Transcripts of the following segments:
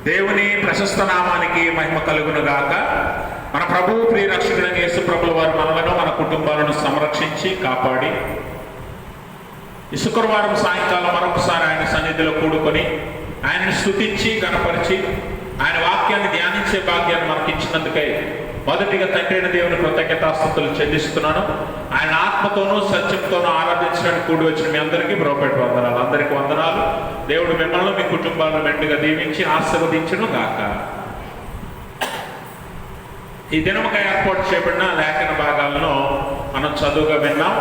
దేవుని ప్రశస్త నామానికి మహిమ కలుగును గాక. మన ప్రభువు ప్రియరక్షకుడైన యేసు ప్రభుల వారు మనలను మన కుటుంబాలను సంరక్షించి కాపాడి ఈ శుక్రవారం సాయంకాలం మరొకసారి ఆయన సన్నిధిలో కూడుకొని ఆయనను స్తుతించి గణపరిచి ఆయన వాక్యాన్ని ధ్యానించే భాగ్యాన్ని మనకి ఇచ్చినందుకై మొదటిగా తండ్రి అయిన దేవుని కృతజ్ఞతాస్తుతులు చెల్లిస్తున్నాను. ఆయన ఆత్మతోనూ సత్యంతోనూ ఆరాధించడానికి కూడి వచ్చిన మీ అందరికీ బ్రోపెట్ వందనాలు. అందరికీ వందనాలు. దేవుడు మిమ్మల్ని మీ కుటుంబాలను మెండుగా దీవించి ఆశీర్వదించును గాక. ఈ దినముగా ఏర్పాటు చేయబడిన లేఖన భాగాలను మనం చదువుగా విన్నాం.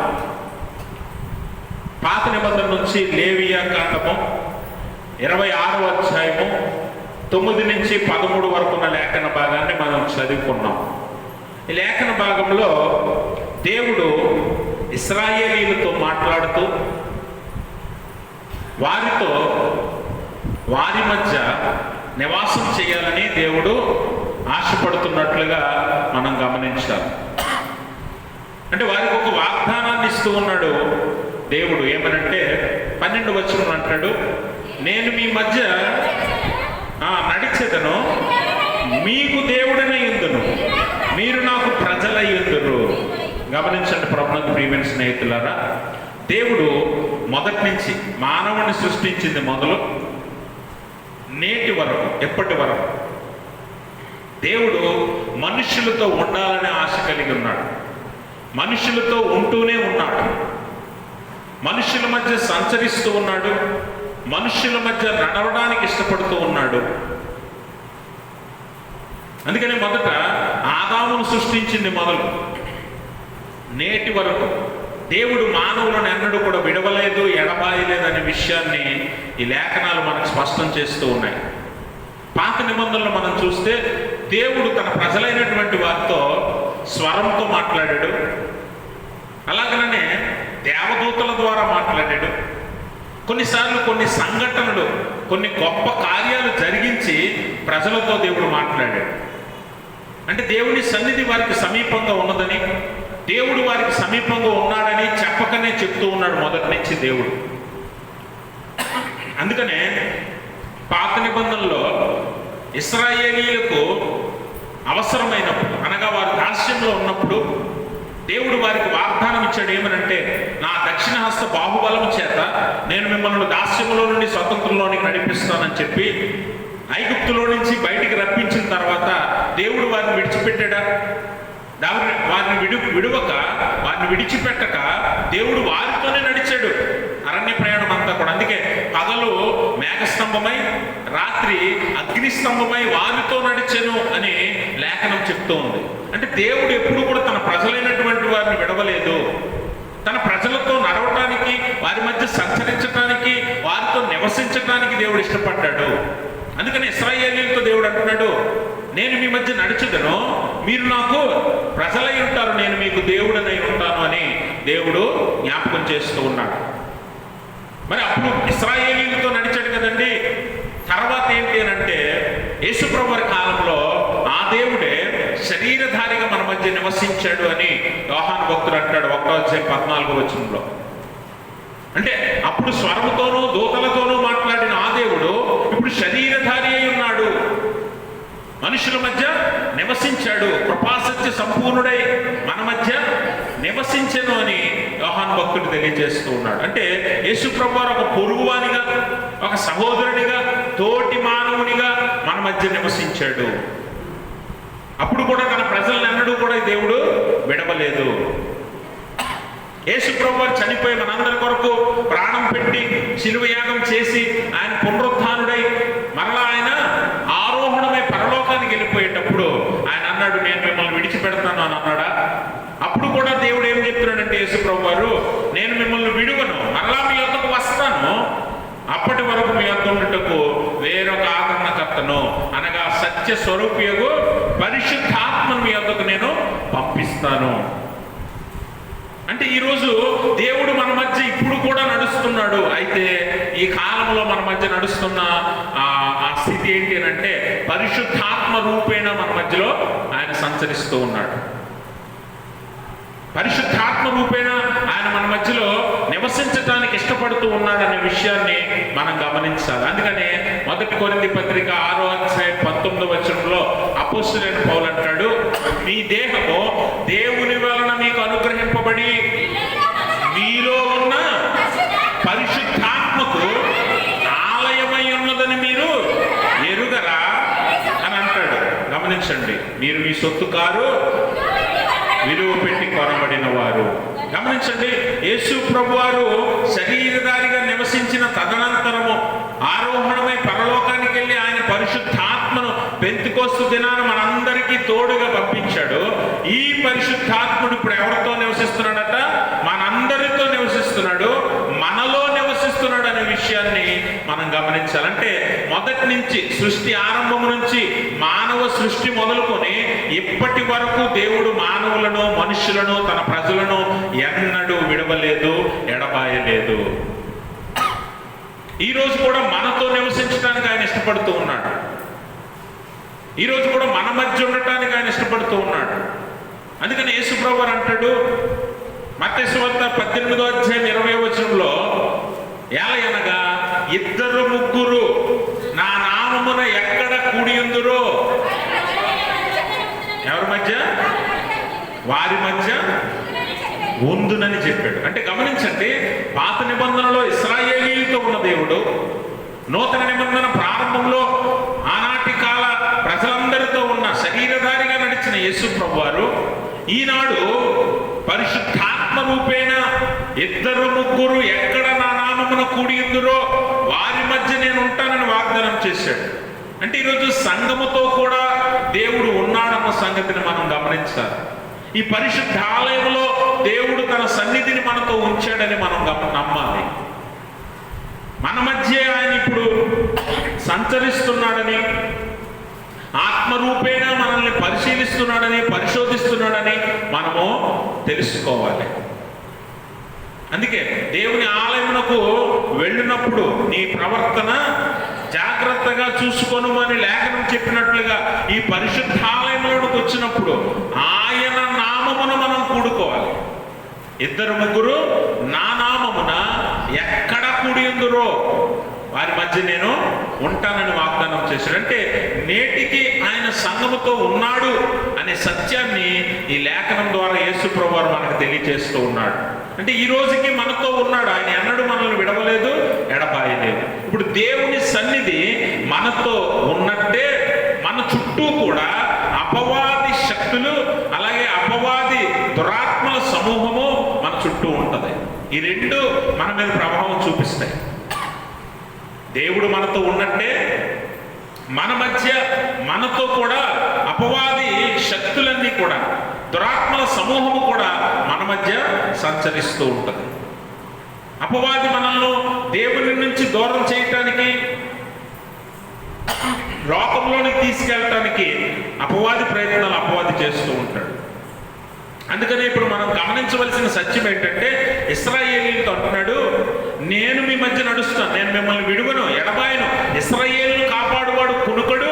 పాత నిబంధన నుంచి లేవియా కాండము 26వ అధ్యాయము 9 నుంచి 13 వరకు ఉన్న లేఖన భాగాన్ని మనం చదువుకున్నాం. ఈ లేఖన భాగంలో దేవుడు ఇశ్రాయేలీలతో మాట్లాడుతూ వారితో వారి మధ్య నివాసం చేయాలని దేవుడు ఆశపడుతున్నట్లుగా మనం గమనించాలి. అంటే వారికి ఒక వాగ్దానాన్ని ఇస్తూ ఉన్నాడు దేవుడు. ఏమనంటే 12వ వచనం అంటాడు, నేను మీ మధ్య నడిచెదను, మీకు దేవుడనై యుందును, మీరు నాకు ప్రజలై యుందురు. గమనించండి ప్రభునందు ప్రియమైన స్నేహితులారా, దేవుడు మొదటి నుంచి మానవుని సృష్టించింది మొదలు నేటి వరకు ఎప్పటి వరకు దేవుడు మనుషులతో ఉండాలనే ఆశ కలిగి ఉన్నాడు. మనుషులతో ఉంటూనే ఉన్నాడు. మనుషుల మధ్య సంచరిస్తూ ఉన్నాడు. మనుషుల మధ్య నడవడానికి ఇష్టపడుతూ ఉన్నాడు. అందుకని మొదట ఆదామును సృష్టించింది మొదలు నేటి వరకు దేవుడు మానవులను ఎన్నడూ కూడా విడవలేదు, ఎడబాయలేదు అనే విషయాన్ని ఈ లేఖనాలు మనకు స్పష్టం చేస్తూ ఉన్నాయి. పాత నిబంధనలు మనం చూస్తే దేవుడు తన ప్రజలైనటువంటి వారితో స్వరంతో మాట్లాడాడు. అలాగనే దేవదూతల ద్వారా మాట్లాడాడు. కొన్నిసార్లు కొన్ని సంఘటనలు, కొన్ని గొప్ప కార్యాలు జరిగించి ప్రజలతో దేవుడు మాట్లాడాడు. అంటే దేవుని సన్నిధి వారికి సమీపంగా ఉన్నదని, దేవుడు వారికి సమీపంగా ఉన్నాడని చెప్పకనే చెప్తూ ఉన్నాడు మొదటి నుంచి దేవుడు. అందుకనే పాత నిబంధనలో ఇశ్రాయేలీయులకు అవసరమైనప్పుడు, అనగా వారు దాస్యంలో ఉన్నప్పుడు దేవుడు వారికి వాగ్దానం ఇచ్చాడు. ఏమనంటే, నా దక్షిణ హస్త బాహుబలము చేత నేను మిమ్మల్ని దాస్యములో నుండి స్వతంత్రంలోనికి నడిపిస్తానని చెప్పి ఐగుప్తులో నుంచి బయటికి రప్పించిన తర్వాత దేవుడు వారిని విడిచిపెట్టాడా? వారిని విడువక, వారిని విడిచిపెట్టక దేవుడు వారితోనే నడిచాడు అరణ్య ప్రయాణం అంతా కూడా. అందుకే పగలు మేఘస్తంభమై, రాత్రి అగ్నిస్తంభమై వారితో నడిచెను అని లేఖనం చెప్తూ ఉంది. అంటే దేవుడు ఎప్పుడు కూడా తన ప్రజలైనటువంటి వారిని విడవలేదు. తన ప్రజలతో నడవటానికి, వారి మధ్య సంచరించడానికి, వారితో నివసించడానికి దేవుడు ఇష్టపడ్డాడు. అందుకని ఇశ్రాయేలీయులతో దేవుడు అంటున్నాడు, నేను మీ మధ్య నడిచెదను, మీరు నాకు ప్రజలై ఉంటారు, నేను మీకు దేవుడనై ఉంటాను అని దేవుడు జ్ఞాపకం చేస్తూ ఉన్నాడు. మరి అప్పుడు ఇశ్రాయేలీయులతో నడిచాడు కదండి. తర్వాత ఏంటి అని అంటే, యేసుప్రభు వారి కాలంలో ఆ దేవుడే శరీరధారిగా మన మధ్య నివసించాడు అని యోహాను భక్తుడు అంటాడు 1వ అధ్యాయం 14వ వచనంలో. అంటే అప్పుడు స్వరముతోనూ దూతలతోనూ మాట్లాడిన ఆ దేవుడు ఇప్పుడు శరీరధారి అయి ఉన్నాడు, మనుషుల మధ్య నివసించాడు, కృపాసత్య సంపూర్ణుడై మన మధ్య నివసించెను అని యోహాను భక్తుడు తెలియజేస్తూ ఉన్నాడు. అంటే యేసుప్రభు వారు ఒక పొరుగువానిగా, ఒక సహోదరునిగా, తోటి మానవునిగా మన మధ్య నివసించాడు. అప్పుడు కూడా తన ప్రజలను ఎన్నడూ కూడా దేవుడు విడవలేదు. యేసుప్రభు వారు చనిపోయి మనందరి కొరకు ప్రాణం పెట్టి శిలువ యాగం చేసి ఆయన పునరుత్థానుడై మరలా ఆయన ఆరోహణమై పరలోకానికి వెళ్ళిపోయేటప్పుడు ఆయన అన్నాడు, నేను మిమ్మల్ని విడిచిపెడతాను అని అన్నాడా? అప్పుడు కూడా దేవుడు ఏం చెప్తున్నాడంటే, యేసుప్రభు వారు, నేను మిమ్మల్ని విడువను, మరలా మీ యొద్దకు వస్తాను, అప్పటి వరకు మీ యొద్ద ఉండుటకు వేరొక ఆదరణకర్తను, అనగా సత్య స్వరూపియగు పరిశుద్ధాత్మను మీ యొద్దకు నేను పంపిస్తాను. అంటే ఈరోజు దేవుడు మన మధ్య ఇప్పుడు కూడా నడుస్తున్నాడు. అయితే ఈ కాలంలో మన మధ్య నడుస్తున్న ఆ స్థితి ఏంటి అని అంటే, పరిశుద్ధాత్మ రూపేణ మన మధ్యలో ఆయన సంచరిస్తూ ఉన్నాడు. పరిశుద్ధాత్మ రూపేణ ఆయన మన మధ్యలో నివసించటానికి నడిపించడానికి ఇష్టపడుతూ ఉన్నాడనే విషయాన్ని మనం గమనించాలి. అందుకనే 1 కొరింథీ పత్రిక 6వ అధ్యాయం 19వ వచనంలో అపోస్తలుడైన పౌలు అంటాడు, మీ దేహము దేవుని వలన మీకు అనుగ్రహింపబడి మీలో ఉన్న పరిశుద్ధాత్మకు ఆలయమై ఉన్నదని మీరు ఎరుగరా అని అంటాడు. గమనించండి, మీరు మీ సొత్తు కారు, విలువ పెట్టి కొనబడిన వారు. గమనించండి, యేసు ప్రభువారు శరీరధారిగా నివసించిన తదనంతరము ఆరోహణమై పరలోకానికి వెళ్ళి ఆయన పరిశుద్ధాత్మను పెంతెకొస్తు దినాన మనందరికీ తోడుగా పంపించాడు. ఈ పరిశుద్ధాత్ముడు ఇప్పుడు ఎవరితో నివసిస్తున్నాడట? మనందరితో నివసిస్తున్నాడు, మనలో నివసిస్తున్నాడు అనే విషయాన్ని మనం గమనించాలంటే మొదటి నుంచి సృష్టి ఆరంభం నుంచి మానవ సృష్టి మొదలుకొని ఇప్పటి వరకు దేవుడు మానవులను, మనుషులను, తన ప్రజలను ఎన్నడూ విడవలేదు, ఎడబాయలేదు. ఈరోజు కూడా మనతో నివసించడానికి ఆయన ఇష్టపడుతూ ఉన్నాడు. ఈరోజు కూడా మన మధ్య ఉండటానికి ఆయన ఇష్టపడుతూ ఉన్నాడు. అందుకని యేసు ప్రభువు అంటాడు మత్తయి సువార్త 18వ అధ్యాయం 20వ వచనంలో, ఏలయనగా ఇద్దరు ముగ్గురు నా నామమున ఎక్కడ కూడి ఉందురో ఎవరి మధ్య? వారి మధ్య ఉందునని చెప్పాడు. అంటే గమనించండి, పాత నిబంధనలో ఇశ్రాయేలీయులతో ఉన్న దేవుడు, నూతన నిబంధన ప్రారంభంలో ఆనాటి కాల ప్రజలందరితో ఉన్న శరీరధారిగా నడిచిన యేసు ప్రభువారు ఈనాడు పరిశుద్ధాత్మ రూపేణ ఇద్దరు ముగ్గురు ఎక్కడ నా నామమున కూడి ఉందురో వారి మధ్య నేను ఉంటానని వాగ్దానం చేశాడు. అంటే ఈరోజు సంఘముతో కూడా దేవుడు ఉన్నాడన్న సంగతిని మనం గమనించాలి. ఈ పరిశుద్ధ ఆలయంలో దేవుడు తన సన్నిధిని మనతో ఉంచాడని మనం నమ్మాలి. మన మధ్య ఆయన ఇప్పుడు సంచరిస్తున్నాడని, ఆత్మరూపేణ మనల్ని పరిశీలిస్తున్నాడని, పరిశోధిస్తున్నాడని మనము తెలుసుకోవాలి. అందుకే దేవుని ఆలయమునకు వెళ్ళినప్పుడు నీ ప్రవర్తన జాగ్రత్తగా చూసుకోనుమని లేఖనం చెప్పినట్లుగా ఈ పరిశుద్ధాలయంలోకి వచ్చినప్పుడు ఆయన నామమున మనం కూడుకోవాలి. ఇద్దరు ముగ్గురు నా నామమున ఎక్కడ కూడి ఉందురో వారి మధ్య నేను ఉంటానని వాగ్దానం చేశాడు. అంటే నేటికి ఆయన సంఘముతో ఉన్నాడు అనే సత్యాన్ని ఈ లేఖనం ద్వారా యేసు ప్రభువారు మనకు తెలియజేస్తూ ఉన్నాడు. అంటే ఈ రోజుకి మనతో ఉన్నాడు. ఆయన ఎన్నడూ మనల్ని విడవలేదు, ఎడబాయలేదు. ఇప్పుడు దేవుని సన్నిధి మనతో ఉన్నట్టే మన చుట్టూ కూడా అపవాది శక్తులు, అలాగే అపవాది దురాత్మల సమూహము మన చుట్టూ ఉంటది. ఈ రెండు మన మీద ప్రభావం చూపిస్తాయి. దేవుడు మనతో ఉన్నట్టే మన మధ్య మనతో కూడా అపవాది శక్తులన్నీ కూడా, దురాత్మల సమూహము కూడా మన మధ్య సంచరిస్తూ ఉంటుంది. అపవాది మనల్ని దేవుని నుంచి దూరం చేయటానికి, లోకంలోనికి తీసుకెళ్ళటానికి అపవాది ప్రయత్నాలు అపవాది చేస్తూ ఉంటాడు. అందుకనే ఇప్పుడు మనం గమనించవలసిన సత్యం ఏంటంటే, ఇశ్రాయేలీయులతో అంటున్నాడు, నేను మీ మధ్య నడుస్తాను, నేను మిమ్మల్ని విడువను, ఎడబాయను. ఇశ్రాయేలును కాపాడువాడు కునుకడు,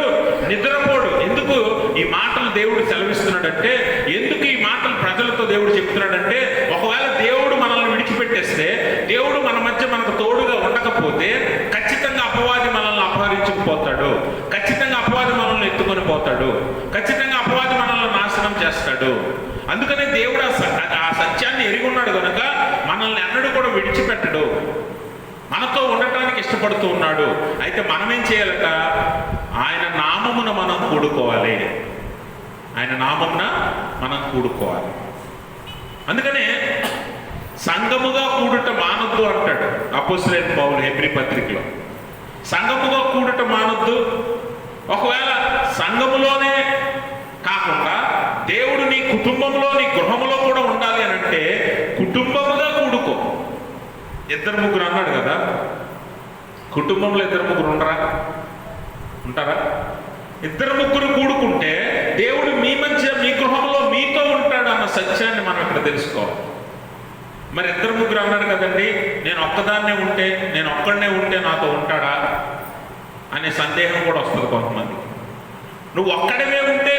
నిద్రపోడు. ఎందుకు ఈ మాటలు దేవుడు సెలవిస్తున్నాడంటే, ఎందుకు ఈ మాటలు ప్రజలతో దేవుడు చెప్తున్నాడంటే, ఒకవేళ దేవుడు మనల్ని విడిచిపెట్టేస్తే, దేవుడు మన మధ్య మనకు తోడుగా ఉండకపోతే ఖచ్చితంగా అపవాది మనల్ని అపహరించుకుపోతాడు, ఖచ్చితంగా అపవాది మనల్ని ఎత్తుకొని పోతాడు, ఖచ్చితంగా అపవాది మనల్ని నాశనం చేస్తాడు. అందుకనే దేవుడు ఆ సత్యాన్ని ఎరిగి ఉన్నాడు కనుక మనల్ని ఎన్నడూ కూడా విడిచిపెట్టడు, మనతో ఉండటానికి ఇష్టపడుతూ ఉన్నాడు. అయితే మనం ఏం చేయాలట? ఆయన నామమున మనం కూడుకోవాలి, ఆయన నామమున మనం కూడుకోవాలి. అందుకనే సంఘముగా కూడుట మానొద్దు అంటాడు అపోస్తలుడైన పౌలు హెబ్రీ పత్రికలో. సంఘముగా కూడుట మానొద్దు. ఒకవేళ సంఘములోనే కాకుండా దేవుడు నీ కుటుంబంలో, నీ గృహంలో కూడా ఉండాలి అని అంటే కుటుంబముగా కూడుకో. ఇద్దరు ముగ్గురు అన్నాడు కదా, కుటుంబంలో ఇద్దరు ముగ్గురు ఉంటారా? ఇద్దరు ముగ్గురు కూడుకుంటే దేవుడు మీ మధ్య, మీ గృహంలో మీతో ఉంటాడు అన్న సత్యాన్ని మనం ఇక్కడ తెలుసుకోవాలి. మరి ఇద్దరు ముగ్గురు అన్నాడు కదండి, నేను ఒక్కదాన్నే ఉంటే, నేను ఒక్కడనే ఉంటే నాతో ఉంటాడా అనే సందేహం కూడా వస్తుంది కొంతమంది. నువ్వు ఒక్కడమే ఉంటే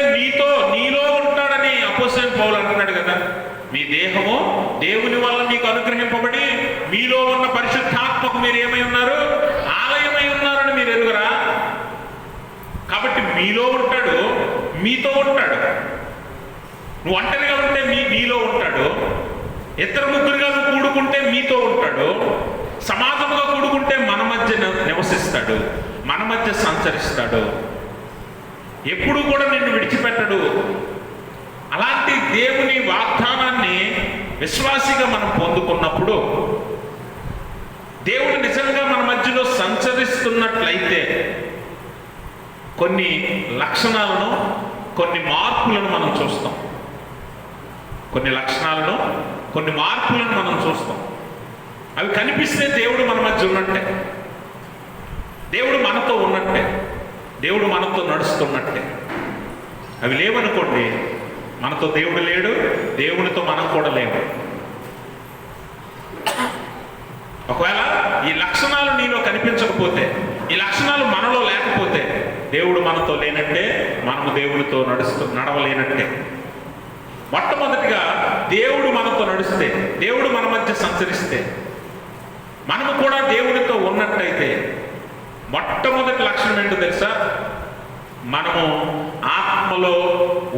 నీలో ఉంటాడని అపోస్తలుడైన పౌలు అంటున్నాడు కదా. మీ దేహము దేవుని వల్ల మీకు అనుగ్రహింపబడి మీలో ఉన్న పరిశుద్ధాత్మకు మీరు ఏమై ఉన్నారు? ఆలయమై ఉన్నారని మీరు ఎరుగురా? కాబట్టి మీలో ఉంటాడు, మీతో ఉంటాడు. నువ్వు ఒంటరిగా ఉంటే మీలో ఉంటాడు, ఇద్దరు ముగ్గురుగా నువ్వు కూడుకుంటే మీతో ఉంటాడు, సమాజంగా కూడుకుంటే మన మధ్య నివసిస్తాడు, మన మధ్య సంచరిస్తాడు, ఎప్పుడు కూడా నిన్ను విడిచిపెట్టడు. అలాంటి దేవుని వాగ్దానాన్ని విశ్వాసిగా మనం పొందుకున్నప్పుడు, దేవుడు నిజంగా మన మధ్యలో సంచరిస్తున్నట్లయితే కొన్ని లక్షణాలను, కొన్ని మార్పులను మనం చూస్తాం. కొన్ని లక్షణాలను, కొన్ని మార్పులను మనం చూస్తాం. అవి కనిపిస్తే దేవుడు మన మధ్య ఉన్నట్టే, దేవుడు మనతో ఉన్నట్టే, దేవుడు మనతో నడుస్తున్నట్టే. అవి లేవనుకోండి, మనతో దేవుడు లేడు, దేవునితో మనం కూడా లేవు. ఒకవేళ ఈ లక్షణాలు నీలో కనిపించకపోతే, ఈ లక్షణాలు మనలో లేకపోతే దేవుడు మనతో లేనట్టే, మనము దేవునితో నడవలేనట్టే. మొట్టమొదటిగా దేవుడు మనతో నడిస్తే, దేవుడు మన మధ్య సంచరిస్తే, మనము కూడా దేవుడితో ఉన్నట్టయితే మొట్టమొదటి లక్షణం ఏంటో తెలుసా? మనము ఆత్మలో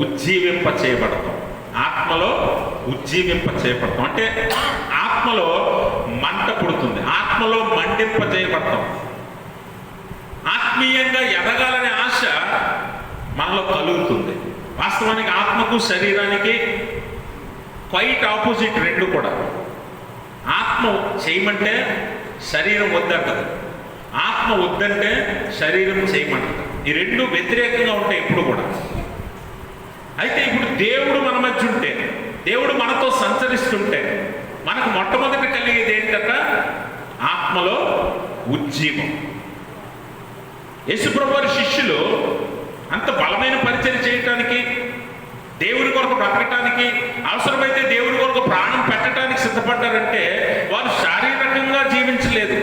ఉజ్జీవింప చేయబడతాం. ఆత్మలో ఉజ్జీవింప చేయబడతాం అంటే ఆత్మలో మంట పుడుతుంది, ఆత్మలో మండింప చేయబడతాం. ఆత్మీయంగా ఎదగాలనే ఆశ మనలో కలుగుతుంది. వాస్తవానికి ఆత్మకు శరీరానికి క్వైట్ ఆపోజిట్ రెండు కూడా. ఆత్మ చేయమంటే శరీరం వద్దంటది, ఆత్మ వద్దంటే శరీరం చేయమంటది. ఈ రెండు వ్యతిరేకంగా ఉంటాయి ఎప్పుడు కూడా. అయితే ఇప్పుడు దేవుడు మన మధ్య ఉంటే, దేవుడు మనతో సంచరిస్తుంటే మనకు మొట్టమొదటి కలిగేది ఏంటంట? ఆత్మలో ఉజ్జీవం. యేసుప్రభు వారి శిష్యులు అంత బలమైన పరిచయం చేయటానికి, దేవుని కొరకు బ్రతకటానికి, అవసరమైతే దేవుని కొరకు ప్రాణం పెట్టడానికి సిద్ధపడ్డారంటే వారు శారీరకంగా జీవించలేదు,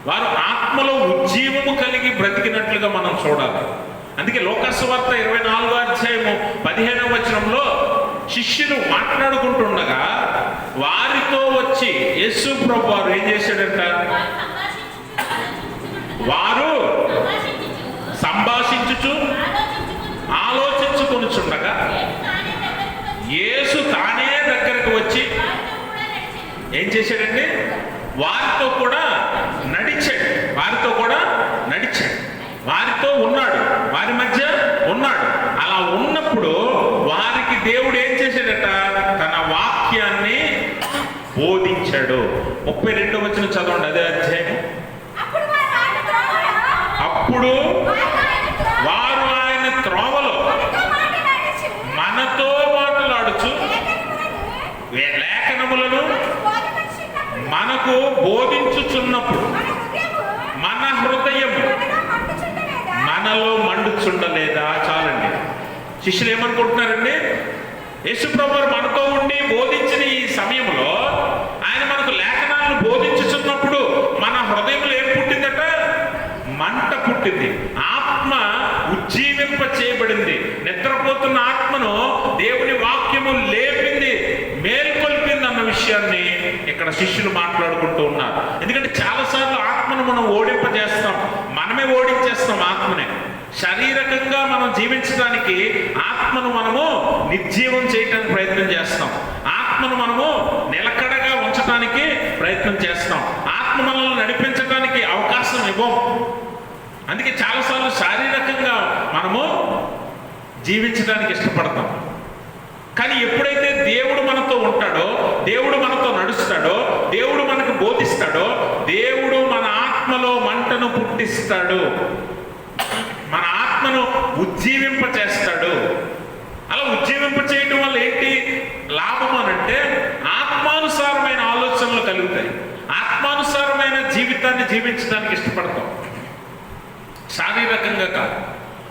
వారు ఆత్మలో ఉజ్జీవము కలిగి బ్రతికినట్లుగా మనం చూడాలి. అందుకే లోకాసువార్త 24వ అధ్యాయము 15వ వచనంలో శిష్యులు మాట్లాడుకుంటుండగా వారితో వచ్చి యేసు ప్రభు వారు ఏం చేశాడంట? వారు సంభాషించుచు ఆలోచించుకొనుచుండగా యేసు తానే దగ్గరకు వచ్చి ఏం చేశాడండి? వారితో కూడా నడిచాడు, వారితో కూడా నడిచాడు, వారితో ఉన్నాడు, వారి మధ్య ఉన్నాడు. అలా ఉన్నప్పుడు వారికి దేవుడు ఏం చేశాడట? తన వాక్యాన్ని బోధించాడు. 32వ వచనం చదవండి, అదే అధ్యాయం. అప్పుడు వారు ఆయన త్రోవలో మనతో మాట్లాడుచు లేఖనములను మనకు బోధించుచున్నప్పుడు మన హృదయం మనలో మండుచుండలేదా? చాలండి. శిష్యులు ఏమనుకుంటున్నారండి? యేసుప్రభు వారు మనతో ఉండి బోధించిన ఈ సమయంలో ఆయన మనకు లేఖనాలను బోధించుచున్నప్పుడు మన హృదయంలో ఏం పుట్టిందట? మంట పుట్టింది. ఆత్మ ఉజ్జీవింప చేయబడింది. నిద్రపోతున్న ఆత్మను దేవుని వాక్యము లేపింది, మేల్కొల్పింది అన్న విషయాన్ని ఇక్కడ శిష్యులు మాట్లాడుకుంటూ ఉన్నారు. ఎందుకంటే చాలాసార్లు ఆత్మను మనం ఓడింపజేస్తాం, మనమే ఓడించేస్తాం ఆత్మనే. శారీరకంగా మనం జీవించడానికి ఆత్మను మనము నిర్జీవం చేయడానికి ప్రయత్నం చేస్తాం, ఆత్మను మనము నిలకడగా ఉంచడానికి ప్రయత్నం చేస్తాం, ఆత్మ మనల్ని నడిపించడానికి అవకాశం ఇవ్వం. అందుకే చాలాసార్లు శారీరకంగా మనము జీవించడానికి ఇష్టపడతాం. కానీ ఎప్పుడైతే దేవుడు మనతో ఉంటాడో, దేవుడు మనతో నడుస్తాడో, దేవుడు మనకు బోధిస్తాడో, దేవుడు మన ఆత్మలో మంటను పుట్టిస్తాడు, మన ఆత్మను ఉజ్జీవింప చేస్తాడు. అలా ఉజ్జీవింప చేయడం వల్ల ఏంటి లాభం అనంటే ఆత్మానుసారమైన ఆలోచనలు కలుగుతాయి, ఆత్మానుసారమైన జీవితాన్ని జీవించడానికి ఇష్టపడతాం, శారీరకంగా కాదు.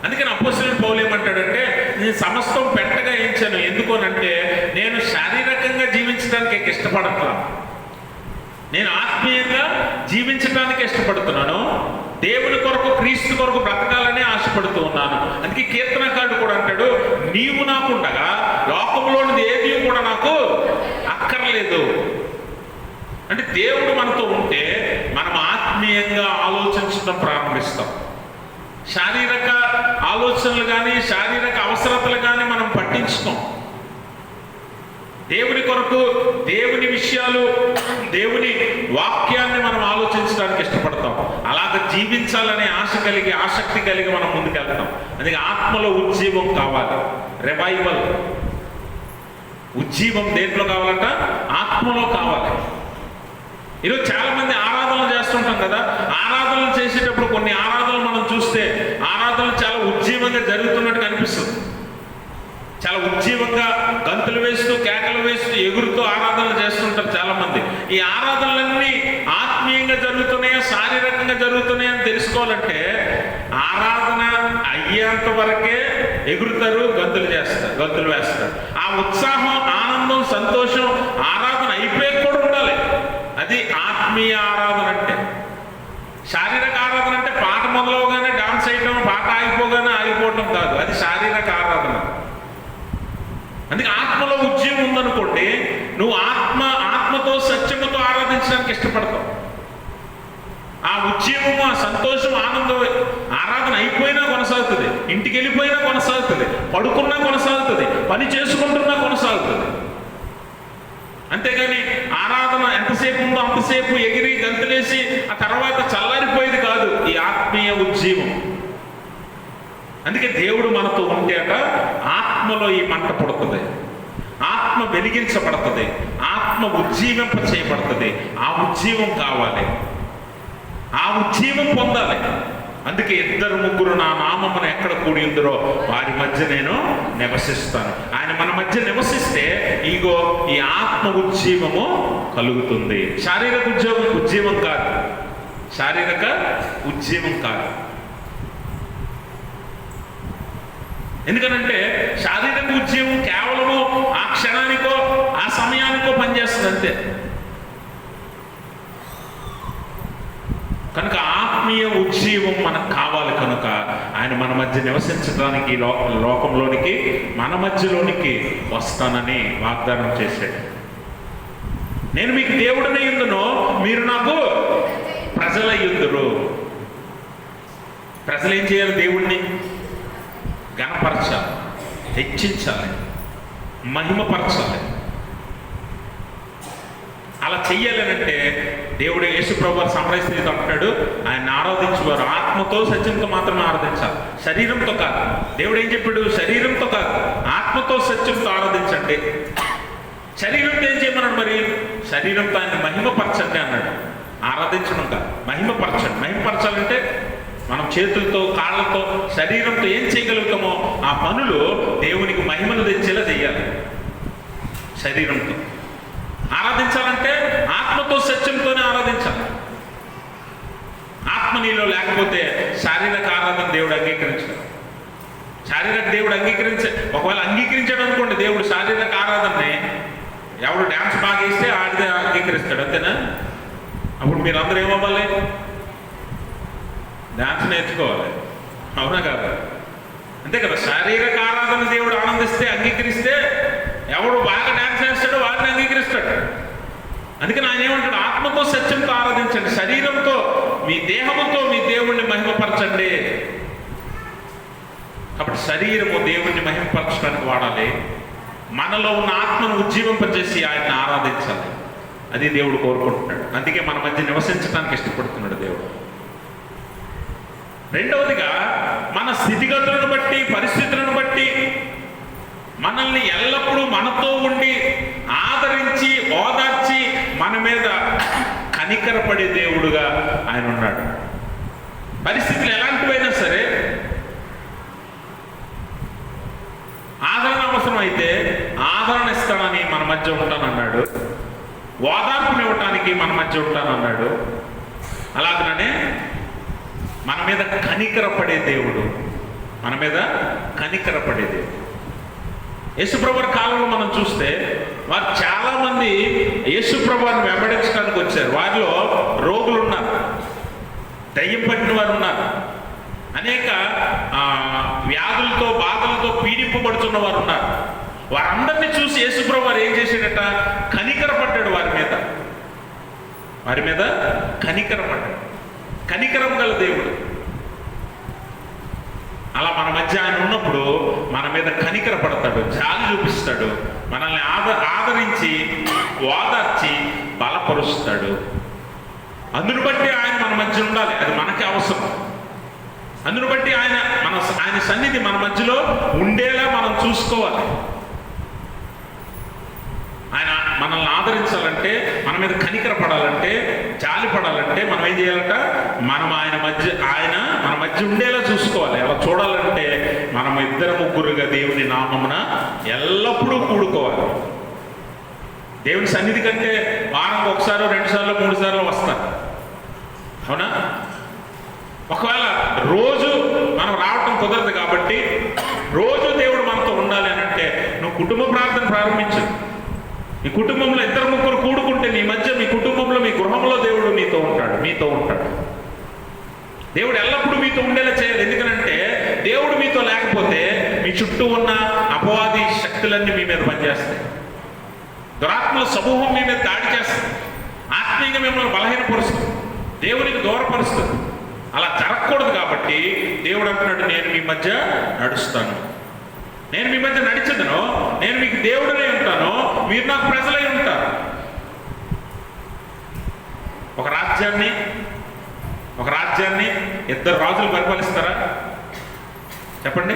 అందుకని అపోస్తలుడు పౌలు ఏమంటాడంటే, నేను సమస్తం పెంటగా ఎంచాను, ఎందుకోనంటే నేను శారీరకంగా జీవించడానికి ఇష్టపడుతున్నాను, నేను ఆత్మీయంగా జీవించడానికి ఇష్టపడుతున్నాను, దేవుని కొరకు క్రీస్తు కొరకు బ్రతకాలని ఆశపడుతూ ఉన్నాను. అందుకే కీర్తనకారుడు కూడా అంటాడు, నీవు నాకుండగా లోకంలోనిది ఏది కూడా నాకు అక్కర్లేదు. అంటే దేవుడు మనతో ఉంటే మనం ఆత్మీయంగా ఆలోచించడం ప్రారంభిస్తాం. శారీరక ఆలోచనలు కానీ శారీరక అవసరతలు కానీ మనం పట్టించుకోం. దేవుని కొరకు, దేవుని విషయాలు, దేవుని వాక్యాన్ని మనం ఆలోచించడానికి ఇష్టపడతాం. అలాగ జీవించాలనే ఆశ కలిగి, ఆసక్తి కలిగి మనం ముందుకెళ్తాం. అందుకే ఆత్మలో ఉజ్జీవం కావాలి, రివైవల్. ఉజ్జీవం దేంట్లో కావాలంట? ఆత్మలో కావాలి. ఈరోజు చాలా మంది ఆరాధనలు చేస్తుంటాం కదా, ఆరాధనలు చేసేటప్పుడు కొన్ని ఆరాధనలు మనం చూస్తే ఆరాధనలు చాలా ఉజ్జీవంగా జరుగుతున్నట్టు అనిపిస్తుంది. చాలా ఉజ్జీవంగా గంతులు వేస్తూ, కేకలు వేస్తూ, ఎగురుతూ ఆరాధనలు చేస్తుంటారు చాలా మంది. ఈ ఆరాధనలన్నీ ఆత్మీయంగా జరుగుతున్నాయా, శారీరకంగా జరుగుతున్నాయా అని తెలుసుకోవాలంటే ఆరాధన అయ్యేంత వరకే ఎగురుతారు, గంతులు వేస్తారు. ఆ ఉత్సాహం, ఆనందం, సంతోషం ఆరాధన అయిపోయి కూడా ఉండాలి. అది ఆత్మీయ ఆరాధన అంటే. శారీరక ఆరాధన అంటే పాట మొదలవగానే డాన్స్ చేయటం, పాట ఆగిపోగానే ఆగిపోవటం కాదు, అది శారీరక ఆరాధన. అందుకే ఆత్మలో ఉజ్జీవం ఉందనుకోండి, నువ్వు ఆత్మతో సత్యముతో ఆరాధించడానికి ఇష్టపడతావు. ఆ ఉజ్జీవము, ఆ సంతోషం, ఆనందం ఆరాధన అయిపోయినా కొనసాగుతుంది, ఇంటికి వెళ్ళిపోయినా కొనసాగుతుంది, పడుకున్నా కొనసాగుతుంది, పని చేసుకుంటున్నా కొనసాగుతుంది. అంతేగాని ఆరాధన ఎంతసేపు ఉందో అంతసేపు ఎగిరి గంతులేసి ఆ తర్వాత చల్లారిపోయేది కాదు ఈ ఆత్మీయ ఉజ్జీవం. అందుకే దేవుడు మనతో ఉంటే ఆత్మలో ఈ మంట పుడుతుంది, ఆత్మ వెలిగించబడుతుంది, ఆత్మ ఉజ్జీవింప చేయబడుతుంది. ఆ ఉజ్జీవం కావాలి, ఆ ఉజ్జీవం పొందాలి. అందుకే 2-3 నా నామమున ఎక్కడ కూడి ఉందరో వారి మధ్య నేను నివసిస్తాను. ఆయన మన మధ్య నివసిస్తే ఇగో ఈ ఆత్మ ఉజ్జీవము కలుగుతుంది. శారీరక ఉజ్జీవం కాదు, శారీరక ఉజ్జీవం కాదు. ఎందుకనంటే శారీరక ఉజ్జీవం కేవలము ఆ క్షణానికో ఆ సమయానికో పనిచేస్తుంది అంతే. కనుక ఆత్మీయ ఉజ్జీవం మనకు కావాలి. కనుక ఆయన మన మధ్య నివసించడానికి, లోకంలోనికి, మన మధ్యలోనికి వస్తానని వాగ్దానం చేశాడు. నేను మీకు దేవుడినై యుందును, మీరు నాకు ప్రజలై యుందురు. ప్రజలు ఏం చేయాలి? దేవుణ్ణి ఘనపరచాలి, హెచ్చించాలి, మహిమపరచాలి. అలా చెయ్యాలనంటే దేవుడు యేసుప్రభు వారు సమరయ స్థితితో అంటాడు, ఆయన ఆరాధించేవారు ఆత్మతో సత్యంతో మాత్రమే ఆరాధించాలి, శరీరంతో కాదు. దేవుడు ఏం చెప్పాడు? శరీరంతో కాదు, ఆత్మతో సత్యంతో ఆరాధించండి. శరీరంతో ఏం చేయమన్నాడు? మరి శరీరంతో ఆయన మహిమపరచండి అన్నాడు. ఆరాధించడం కాదు, మహిమపరచండి. మహిమపరచాలంటే మనం చేతులతో, కాళ్ళతో, శరీరంతో ఏం చేయగలుగుతామో ఆ పనులు దేవునికి మహిమను తెచ్చేలా చేయాలి. శరీరంతో ఆరాధించాలంటే ఆత్మతో సత్యంతోనే ఆరాధించాలి. ఆత్మ నీలో లేకపోతే శారీరక ఆరాధన దేవుడు అంగీకరించాడు. శారీరక దేవుడు ఒకవేళ అంగీకరించాడు అనుకోండి దేవుడు శారీరక ఆరాధనని, ఎవడు డ్యాన్స్ బాగా ఇస్తే ఆడితే అంగీకరిస్తాడు, అంతేనా? అప్పుడు మీరందరూ ఏమవ్వాలి? డ్యాన్స్ నేర్చుకోవాలి, అవునా కాదు? అంతే కదా. శారీరక ఆరాధన దేవుడు ఆనందిస్తే, అంగీకరిస్తే ఎవడు బాగా డ్యాన్స్ చేస్తాడో వాడిని అంగీకరిస్తాడు. అందుకని ఆయన ఏమంటాడు? ఆత్మతో సత్యంతో ఆరాధించండి, శరీరంతో, మీ దేహముతో మీ దేవుణ్ణి మహిమపరచండి. కాబట్టి శరీరము దేవుణ్ణి మహిమపరచడానికి వాడాలి. మనలో ఉన్న ఆత్మను ఉజ్జీవింపజేసి ఆయన్ని ఆరాధించాలి. అది దేవుడు కోరుకుంటున్నాడు. అందుకే మన మధ్య నివసించడానికి ఇష్టపడుతున్నాడు దేవుడు. రెండవదిగా మన స్థితిగతులను బట్టి, పరిస్థితులను బట్టి మనల్ని ఎల్లప్పుడూ మనతో ఉండి ఆదరించి, ఓదార్చి, మన మీద కనికరపడే దేవుడుగా ఆయన ఉన్నాడు. పరిస్థితులు ఎలాంటివైనా సరే ఆదరణ అవసరం అయితే ఆదరణ ఇస్తానని మన మధ్య ఉంటానన్నాడు. ఓదార్పునివ్వటానికి మన మధ్య ఉంటానన్నాడు. అలాగనే మన మీద కనికరపడే దేవుడు, మన మీద కనికరపడే దేవుడు. యేసుప్రభు కాలంలో మనం చూస్తే వారు చాలా మంది యేసుప్రభుని వెంబడించడానికి వచ్చారు. వారిలో రోగులు ఉన్నారు, దయ్యం పట్టిన వారు ఉన్నారు, అనేక వ్యాధులతో, బాధలతో పీడింపబడుతున్న వారు ఉన్నారు. వారందరినీ చూసి యేసుప్రభు వారు ఏం చేశాడట? కనికరపడ్డాడు వారి మీద. వారి మీద కనికరం అంట. కనికరం గల దేవుడు. అలా మన మధ్య ఆయన ఉన్నప్పుడు మన మీద కనికర పడతాడు, జాలి చూపిస్తాడు, మనల్ని ఆదరించి ఓదార్చి బలపరుస్తాడు. అందును బట్టి ఆయన మన మధ్య ఉండాలి, అది మనకి అవసరం. అందును బట్టి ఆయన సన్నిధి మన మధ్యలో ఉండేలా మనం చూసుకోవాలి. ఆయన మనల్ని ఆదరించాలంటే, మన మీద కనికర పడాలంటే, జాలి పడాలంటే మనం ఏం చేయాలంట? ఆయన మన మధ్య ఉండేలా చూసుకోవాలి. అలా చూడాలంటే మనం 2-3 దేవుని నామమున ఎల్లప్పుడూ కూడుకోవాలి. దేవుని సన్నిధి కంటే వారానికి 1 సార్లు 2 సార్లు 3 సార్లు వస్తారు, అవునా? ఒకవేళ రోజు మనం రావటం కుదరదు కాబట్టి రోజు దేవుడు మనతో ఉండాలి అని అంటే నువ్వు కుటుంబ ప్రార్థన ప్రారంభించు. మీ కుటుంబంలో 2-3 కూడుకుంటే నీ మధ్య, మీ కుటుంబంలో, మీ గృహంలో దేవుడు మీతో ఉంటాడు. దేవుడు ఎల్లప్పుడూ మీతో ఉండేలా చేయాలి. ఎందుకనంటే దేవుడు మీతో లేకపోతే మీ చుట్టూ ఉన్న అపవాది శక్తులన్నీ మీ మీద పనిచేస్తాయి. దురాత్మల సమూహం మీ మీద దాడి చేస్తుంది, ఆత్మీయంగా మిమ్మల్ని బలహీనపరుస్తుంది, దేవునికి దూరపరుస్తుంది. అలా జరగకూడదు కాబట్టి దేవుడు అంటున్నాడు, నేను మీ మధ్య నడుస్తాను, నేను మీ మధ్య నడిచేదను, నేను మీకు దేవుడనే ఉంటాను, మీరు నాకు ప్రజలై ఉంటారు. ఒక రాజ్యాన్ని 2 రాజులు పరిపాలిస్తారా? చెప్పండి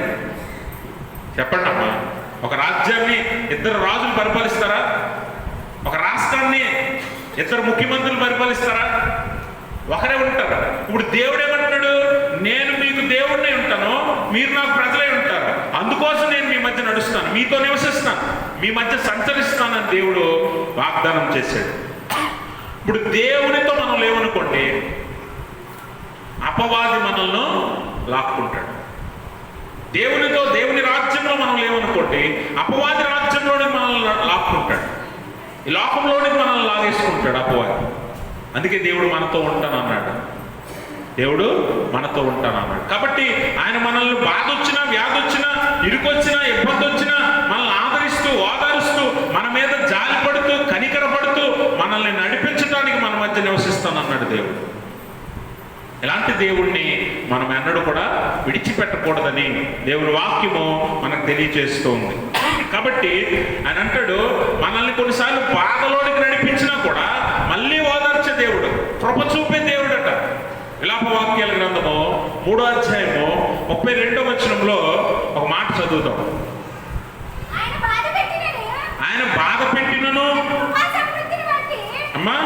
అమ్మా. ఒక రాజ్యాన్ని 2 రాజులు పరిపాలిస్తారా? ఒక రాష్ట్రాన్ని 2 ముఖ్యమంత్రులు పరిపాలిస్తారా? ఒకరే ఉంటారు. ఇప్పుడు దేవుడు ఏమంటున్నాడు? నేను మీకు దేవుడినే ఉంటాను, మీరు నాకు ప్రజలై ఉంటారు. అందుకోసం నేను మీ మధ్య నడుస్తాను, మీతో నివసిస్తాను, మీ మధ్య సంచరిస్తానని దేవుడు వాగ్దానం చేశాడు. ఇప్పుడు దేవునితో మనం లేవనుకోండి, అపవాది మనల్ని లాక్కుంటాడు. దేవుని రాజ్యంలో మనం లేవనుకోండి, అపవాది రాజ్యంలోని మనల్ని లాక్కుంటాడు. ఈ లోకంలోనికి మనల్ని లాగేసుకుంటాడు అపవాది. అందుకే దేవుడు మనతో ఉంటానన్నాడు. కాబట్టి ఆయన మనల్ని బాధ వచ్చినా, వ్యాధి వచ్చినా, ఇరుకొచ్చినా, ఇబ్బంది వచ్చినా మనల్ని ఆదరిస్తూ, ఓదారుస్తూ, మన మీద జాలి పడుతూ, కనికర పడుతూ మనల్ని నడిపించడానికి మన మధ్య నివసిస్తానన్నాడు దేవుడు. ఇలాంటి దేవుణ్ణి మనం ఎన్నడూ కూడా విడిచిపెట్టకూడదని దేవుని వాక్యము మనకు తెలియజేస్తూ ఉంది. కాబట్టి ఆయన అంటాడు, మనల్ని కొన్నిసార్లు బాధలోనికి నడిపించినా కూడా మళ్ళీ ఓదార్చే దేవుడు, కృప చూపే దేవుడట. విలాప వాక్యాల గ్రంథము 3వ అధ్యాయము 32వ వచనంలో ఒక మాట చదువుతాం. ఆయన బాధ పెట్టినను అమ్మా,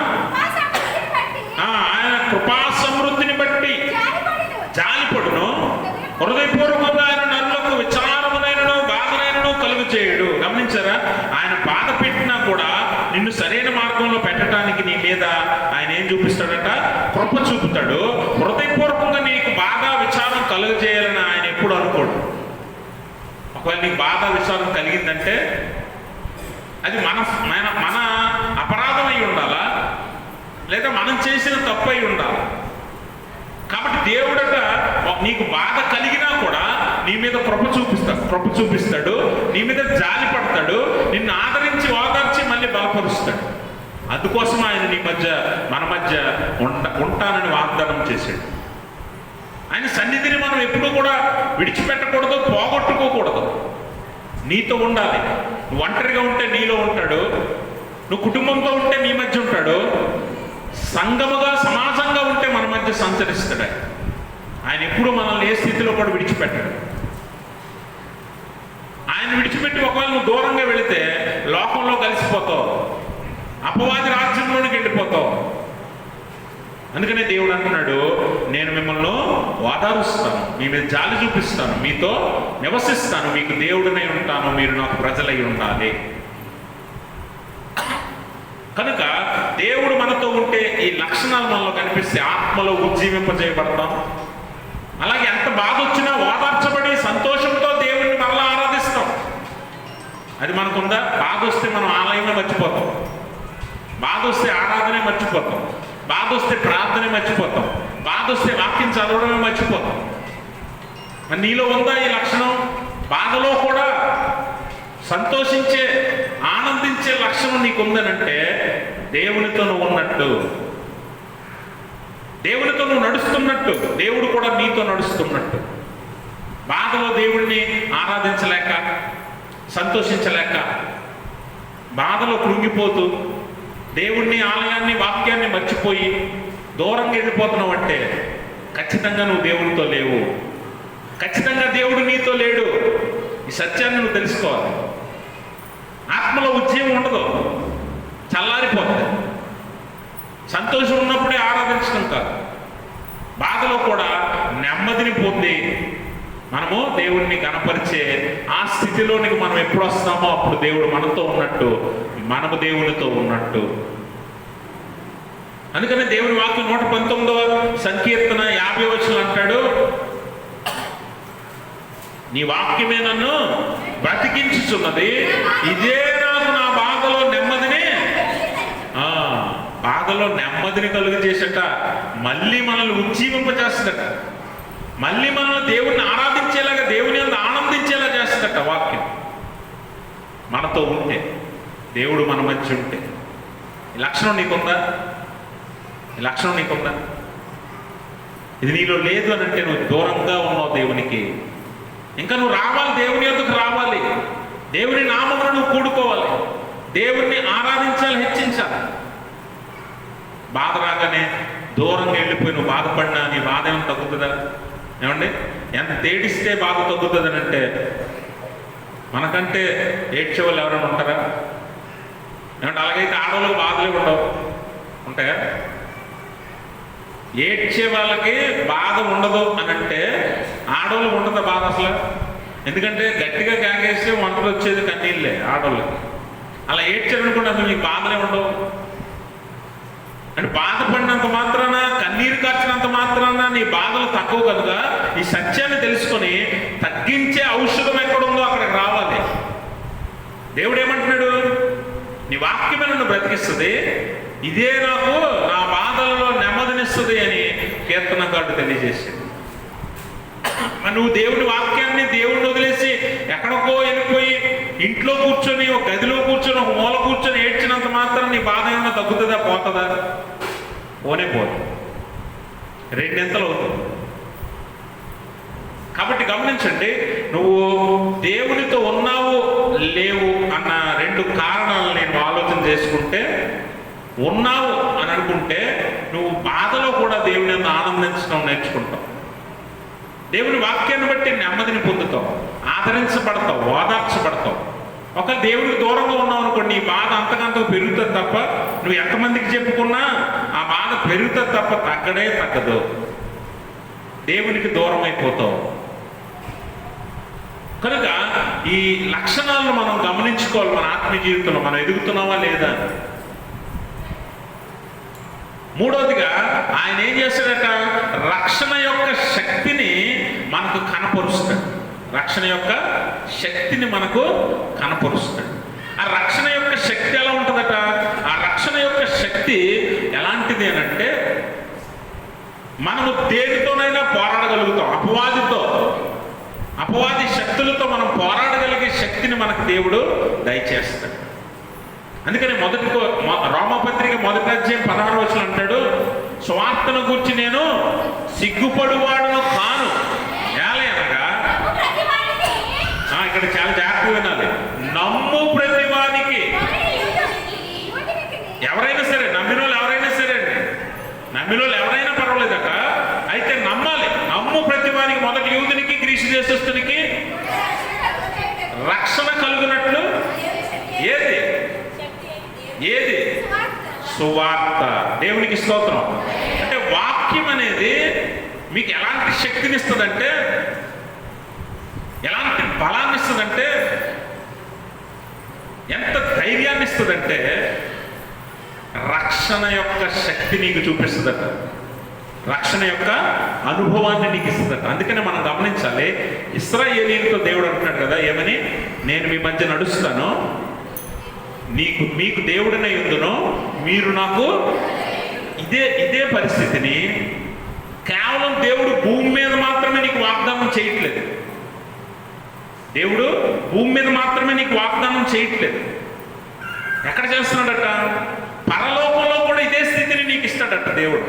ఆయన కృపా సమృద్ధిని బట్టి జాలిపడును, హృదయపూర్వకంగా ఆయన నరులకు విచారమునైనను బాధనైనను కలుగు చేయడు. గమనించారా? ఆయన బాధ పెట్టినా కూడా నిన్ను సరైన మార్గంలో పెట్టడానికి నీ మీద ఆయన ఏం చూపిస్తాడట? కృప చూపుతాడు. హృదయపూర్వకంగా నీకు బాధ విచారం కలుగు చేయాలని ఆయన ఎప్పుడు అనుకోడు. ఒకవేళ నీకు బాధ విచారం కలిగిందంటే అది మన అపరాధం అయి ఉండాలా, లేదా మనం చేసిన తప్పు అయి ఉండాలి. కాబట్టి దేవుడట నీకు బాధ కలిగినా కూడా నీ మీద కృప చూపిస్తాడు, నీ మీద జాలి పడతాడు, నిన్ను ఆదరించి ఓదార్చి మళ్ళీ బలపరుస్తాడు. అందుకోసం ఆయన మన మధ్య ఉంటానని వాగ్దానం చేశాడు. ఆయన సన్నిధిని మనం ఎప్పుడూ కూడా విడిచిపెట్టకూడదు, పోగొట్టుకోకూడదు. నీతో ఉండాలి. నువ్వు ఒంటరిగా ఉంటే నీలో ఉంటాడు, నువ్వు కుటుంబంతో ఉంటే నీ మధ్య ఉంటాడు, సంఘముగా సమాజంగా ఉంటే మన మధ్య సంచరిస్తాడు. ఆయన ఎప్పుడు మనల్ని ఏ స్థితిలో కూడా విడిచిపెట్టాడు. ఆయన విడిచిపెట్టి ఒకవేళ నువ్వు దూరంగా వెళితే లోకంలో కలిసిపోతావు, అపవాది రాజ్యంలోనికి వెళ్ళిపోతావు. అందుకనే దేవుడు అంటున్నాడు, నేను మిమ్మల్ని ఓదారుస్తాను, మీ మీద జాలి చూపిస్తాను, మీతో నివసిస్తాను, మీకు దేవుడినై ఉంటాను, మీరు నాకు ప్రజలై ఉండాలి. కనుక దేవుడు మనతో ఉంటే ఈ లక్షణాలు మనలో కనిపిస్తే ఆత్మలో ఉజ్జీవింపజేయబడతాం. అలాగే ఎంత బాధ వచ్చినా ఓదార్చబడి సంతోషంతో దేవుడిని మరలా ఆరాధిస్తాం. అది మనకుందా? బాధ వస్తే మనం ఆలయంలో మర్చిపోతాం, బాధ వస్తే ఆరాధనే మర్చిపోతాం, బాధ వస్తే ప్రార్థనే మర్చిపోతాం, బాధ వస్తే వాక్యం చదవడమే మర్చిపోతాం. మరి నీలో ఉందా ఈ లక్షణం? బాధలో కూడా సంతోషించే, ఆనందించే లక్షణం నీకు ఉందనంటే దేవునితో నువ్వు ఉన్నట్టు. దేవునితో నువ్వు నడుస్తున్నట్టు దేవుడు కూడా నీతో నడుస్తున్నట్టు. బాధలో దేవుణ్ణి ఆరాధించలేక, సంతోషించలేక, బాధలో కృంగిపోతూ దేవుణ్ణి, ఆలయాన్ని, వాక్యాన్ని మర్చిపోయి దూరంగా వెళ్ళిపోతున్నావు అంటే ఖచ్చితంగా నువ్వు దేవునితో లేవు. ఖచ్చితంగా దేవుడు నీతో లేడు. ఈ సత్యాన్ని నువ్వు తెలుసుకోవాలి. ఆత్మలో ఉద్యమం ఉండదు, చల్లారిపోతుంది. సంతోషం ఉన్నప్పుడే ఆరాధించడం కాదు, బాధలో కూడా నెమ్మదిని పొంది మనము దేవుణ్ణి కనపరిచే ఆ స్థితిలోనికి మనం ఎప్పుడు వస్తామో అప్పుడు దేవుడు మనతో ఉన్నట్టు, మనము దేవునితో ఉన్నట్టు. అందుకని దేవుని వాక్యం 119వ సంకీర్తన 50వ వచనం అంటాడు, నీ వాక్యమే నన్ను బ్రతికించుచున్నది, ఇదే నాకు నా బాధలో నెమ్మదిని, బాధలో నెమ్మదిని కలుగు చేసట, మళ్ళీ మనల్ని ఉజ్జీవింపజేస్తట, మళ్ళీ మనల్ని దేవుణ్ణి ఆరాధించేలాగా, దేవుని అందు ఆనందించేలా చేస్తట వాక్యం. మనతో ఉంటే, దేవుడు మన మధ్య ఉంటే. ఈ లక్షణం నీకుందా? ఈ లక్షణం నీకుందా? ఇది నీలో లేదు అని అంటే నువ్వు దూరంగా ఉన్నావు దేవునికి. ఇంకా నువ్వు రావాలి, దేవుని యొద్దకు రావాలి, దేవుని నామమును నువ్వు కూడుకోవాలి, దేవుణ్ణి ఆరాధించాలి, హెచ్చించాలి. బాధ రాగానే దూరంగా వెళ్ళిపోయి నువ్వు బాధపడినా నీ బాధ ఏమైనా తగ్గుతుందా? ఏమండి, ఎంత తేడిస్తే బాధ తగ్గుతుంది అని అంటే మనకంటే ఏడ్చే వాళ్ళు ఎవరైనా ఉంటారా? ఏమంటే అలాగైతే ఆడవాళ్ళకి బాధలే ఉండవు, ఉంటాయా? ఏడ్చే వాళ్ళకి బాధ ఉండదు అని అంటే ఆడవాళ్ళకి ఉండదు బాధ అసలు. ఎందుకంటే గట్టిగా గాగేస్తే వంటలు వచ్చేది కన్నీళ్ళే ఆడవాళ్ళకి. అలా ఏడ్చారనుకోండి అసలు మీకు బాధలే ఉండవు. అంటే బాధపడినంత మాత్రాన, కన్నీరు కార్చినంత మాత్రాన నీ బాధలు తక్కువ కనుక ఈ సత్యాన్ని తెలుసుకొని తగ్గించే ఔషధం ఎక్కడుందో అక్కడికి రావాలి. దేవుడు ఏమంటున్నాడు? నీ వాక్యమే నన్ను బ్రతికిస్తుంది, ఇదే నాకు నా బాధలలో నెమ్మదినిస్తుంది అని కీర్తనకారుడు తెలియజేసింది. మరి నువ్వు దేవుని వాక్యాన్ని, దేవుడిని వదిలేసి ఎక్కడికో వెళ్ళిపోయి ఇంట్లో కూర్చొని, ఒక గదిలో కూర్చొని, ఒక మూల కూర్చొని ఏడ్చినంత మాత్రం నీ బాధ ఏమైనా తగ్గుతుందా? పోతుందా? పోనే పోదు, రెండింతలు అవుతుంది. కాబట్టి గమనించండి, నువ్వు దేవునితో ఉన్నావు లేవు అన్న రెండు కారణాలు నేను ఆలోచన చేసుకుంటే, ఉన్నావు అని అనుకుంటే నువ్వు బాధలో కూడా దేవుని అందు ఆనందించడం నేర్చుకుంటావు. దేవుని వాక్యాన్ని బట్టి నెమ్మదిని పొందుతావు, ఆదరించబడతావు, ఓదార్చబడతావు. ఒక దేవుడికి దూరంగా ఉన్నావు అనుకోండి, నీ బాధ అంతకంతకు పెరుగుతుంది తప్ప, నువ్వు ఎంతమందికి చెప్పుకున్నా ఆ బాధ పెరుగుతుంది తప్ప తగ్గడే తగ్గదు. దేవునికి దూరం అయిపోతావు. కనుక ఈ లక్షణాలను మనం గమనించుకోవాలి. మన ఆత్మీయ జీవితంలో మనం ఎదుగుతున్నావా లేదా? మూడవదిగా ఆయన ఏం చేస్తాడట? రక్షణ యొక్క శక్తిని మనకు కనపరుస్తాడు. రక్షణ యొక్క శక్తిని మనకు కనపరుస్తాడు. ఆ రక్షణ యొక్క శక్తి ఎలా ఉంటుందట? ఆ రక్షణ యొక్క శక్తి ఎలాంటిది అని అంటే, మనము దేనితోనైనా పోరాడగలుగుతాం. అపవాది శక్తులతో మనం పోరాడగలిగే శక్తిని మనకు దేవుడు దయచేస్తాడు. అందుకని రోమపత్రిక 1వ అధ్యాయం 16వ వచనం అంటాడు, స్వార్థను గురించి నేను సిగ్గుపడువాడును కాను. ఏలే అనగా, ఇక్కడ చాలా జాగ్రత్తగా వినాలి, నమ్ము ప్రతివానికి. ఎవరైనా సరే, నమ్మిన వాళ్ళు ఎవరైనా సరే అండి, నమ్మిన వాళ్ళు ఎవరైనా పర్వాలేదట, అయితే నమ్మాలి. నమ్ము ప్రతివానికి, మొదటి యూదునికి, గ్రీసు దేశస్తునికి రక్షణ కలుగునట్లు ఏది? సువార్త. దేవునికి స్తోత్రం. అంటే వాక్యం అనేది మీకు ఎలాంటి శక్తిని ఇస్తుందంటే, ఎలాంటి బలాన్ని ఇస్తుందంటే, ఎంత ధైర్యాన్ని ఇస్తుందంటే, రక్షణ యొక్క శక్తి నీకు చూపిస్తుందట, రక్షణ యొక్క అనుభవాన్ని నీకు ఇస్తుందట. అందుకనే మనం గమనించాలి, ఇశ్రాయేలీయులతో దేవుడు అంటున్నాడు కదా, ఏమని? నేను మీ మధ్య నడుస్తాను, మీకు దేవుడినై ఉందును, మీరు నాకు. ఇదే పరిస్థితిని కేవలం దేవుడు భూమి మీద మాత్రమే నీకు వాగ్దానం చేయట్లేదు. దేవుడు భూమి మీద మాత్రమే నీకు వాగ్దానం చేయట్లేదు. ఎక్కడ చేస్తున్నాడట? పరలోకంలో కూడా ఇదే స్థితిని నీకు ఇస్తాడట దేవుడు.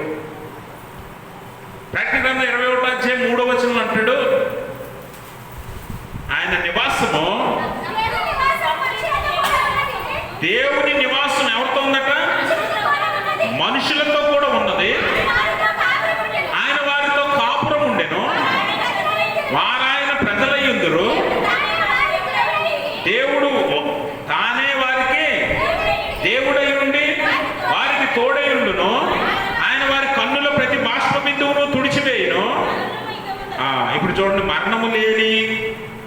ప్రకటన గ్రంథం 21వ అధ్యాయం 3వ వచనం అంటాడు, ఆయన నివాసము, దేవుని నివాసం ఎవరితో ఉందట? మనుషులతో కూడా ఉన్నది. ఆయన వారితో కాపురం ఉండెను, వారాయన ప్రజలయ్యుందురు. దేవుడు తానే వారికి దేవుడై ఉండి వారికి తోడై ఉండును. ఆయన వారి కన్నుల ప్రతి బాష్ప బిందువును తుడిచివేయును. ఇప్పుడు చూడండి, మరణము లేని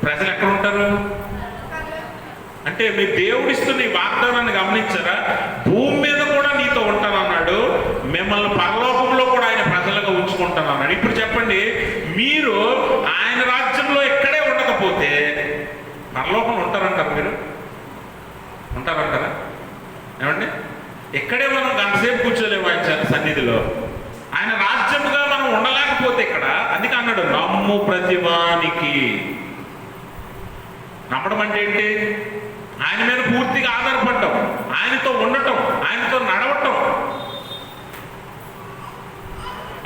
ప్రజలు ఎక్కడ ఉంటారు అంటే, మీ దేవుడిస్తున్న ఈ వాగ్దానాన్ని గమనించారా? భూమి మీద కూడా నీతో ఉంటానన్నాడు, మిమ్మల్ని పరలోకంలో కూడా ఆయన ప్రజలుగా ఉంచుకుంటానన్నాడు. ఇప్పుడు చెప్పండి, మీరు ఆయన రాజ్యంలో ఎక్కడే ఉండకపోతే పరలోకంలో ఉంటారంటారు? మీరు ఉంటారంటారా? ఏమండి, ఎక్కడే మనం గంటసేపు కూర్చోలేము ఆయన సన్నిధిలో. ఆయన రాజ్యముగా మనం ఉండలేకపోతే ఇక్కడ, అందుకే అన్నాడు నమ్ము ప్రతివానికి. నమ్మడం అంటే ఏంటి? ఆయన మీద పూర్తిగా ఆధారపడటం, ఆయనతో ఉండటం, ఆయనతో నడవటం.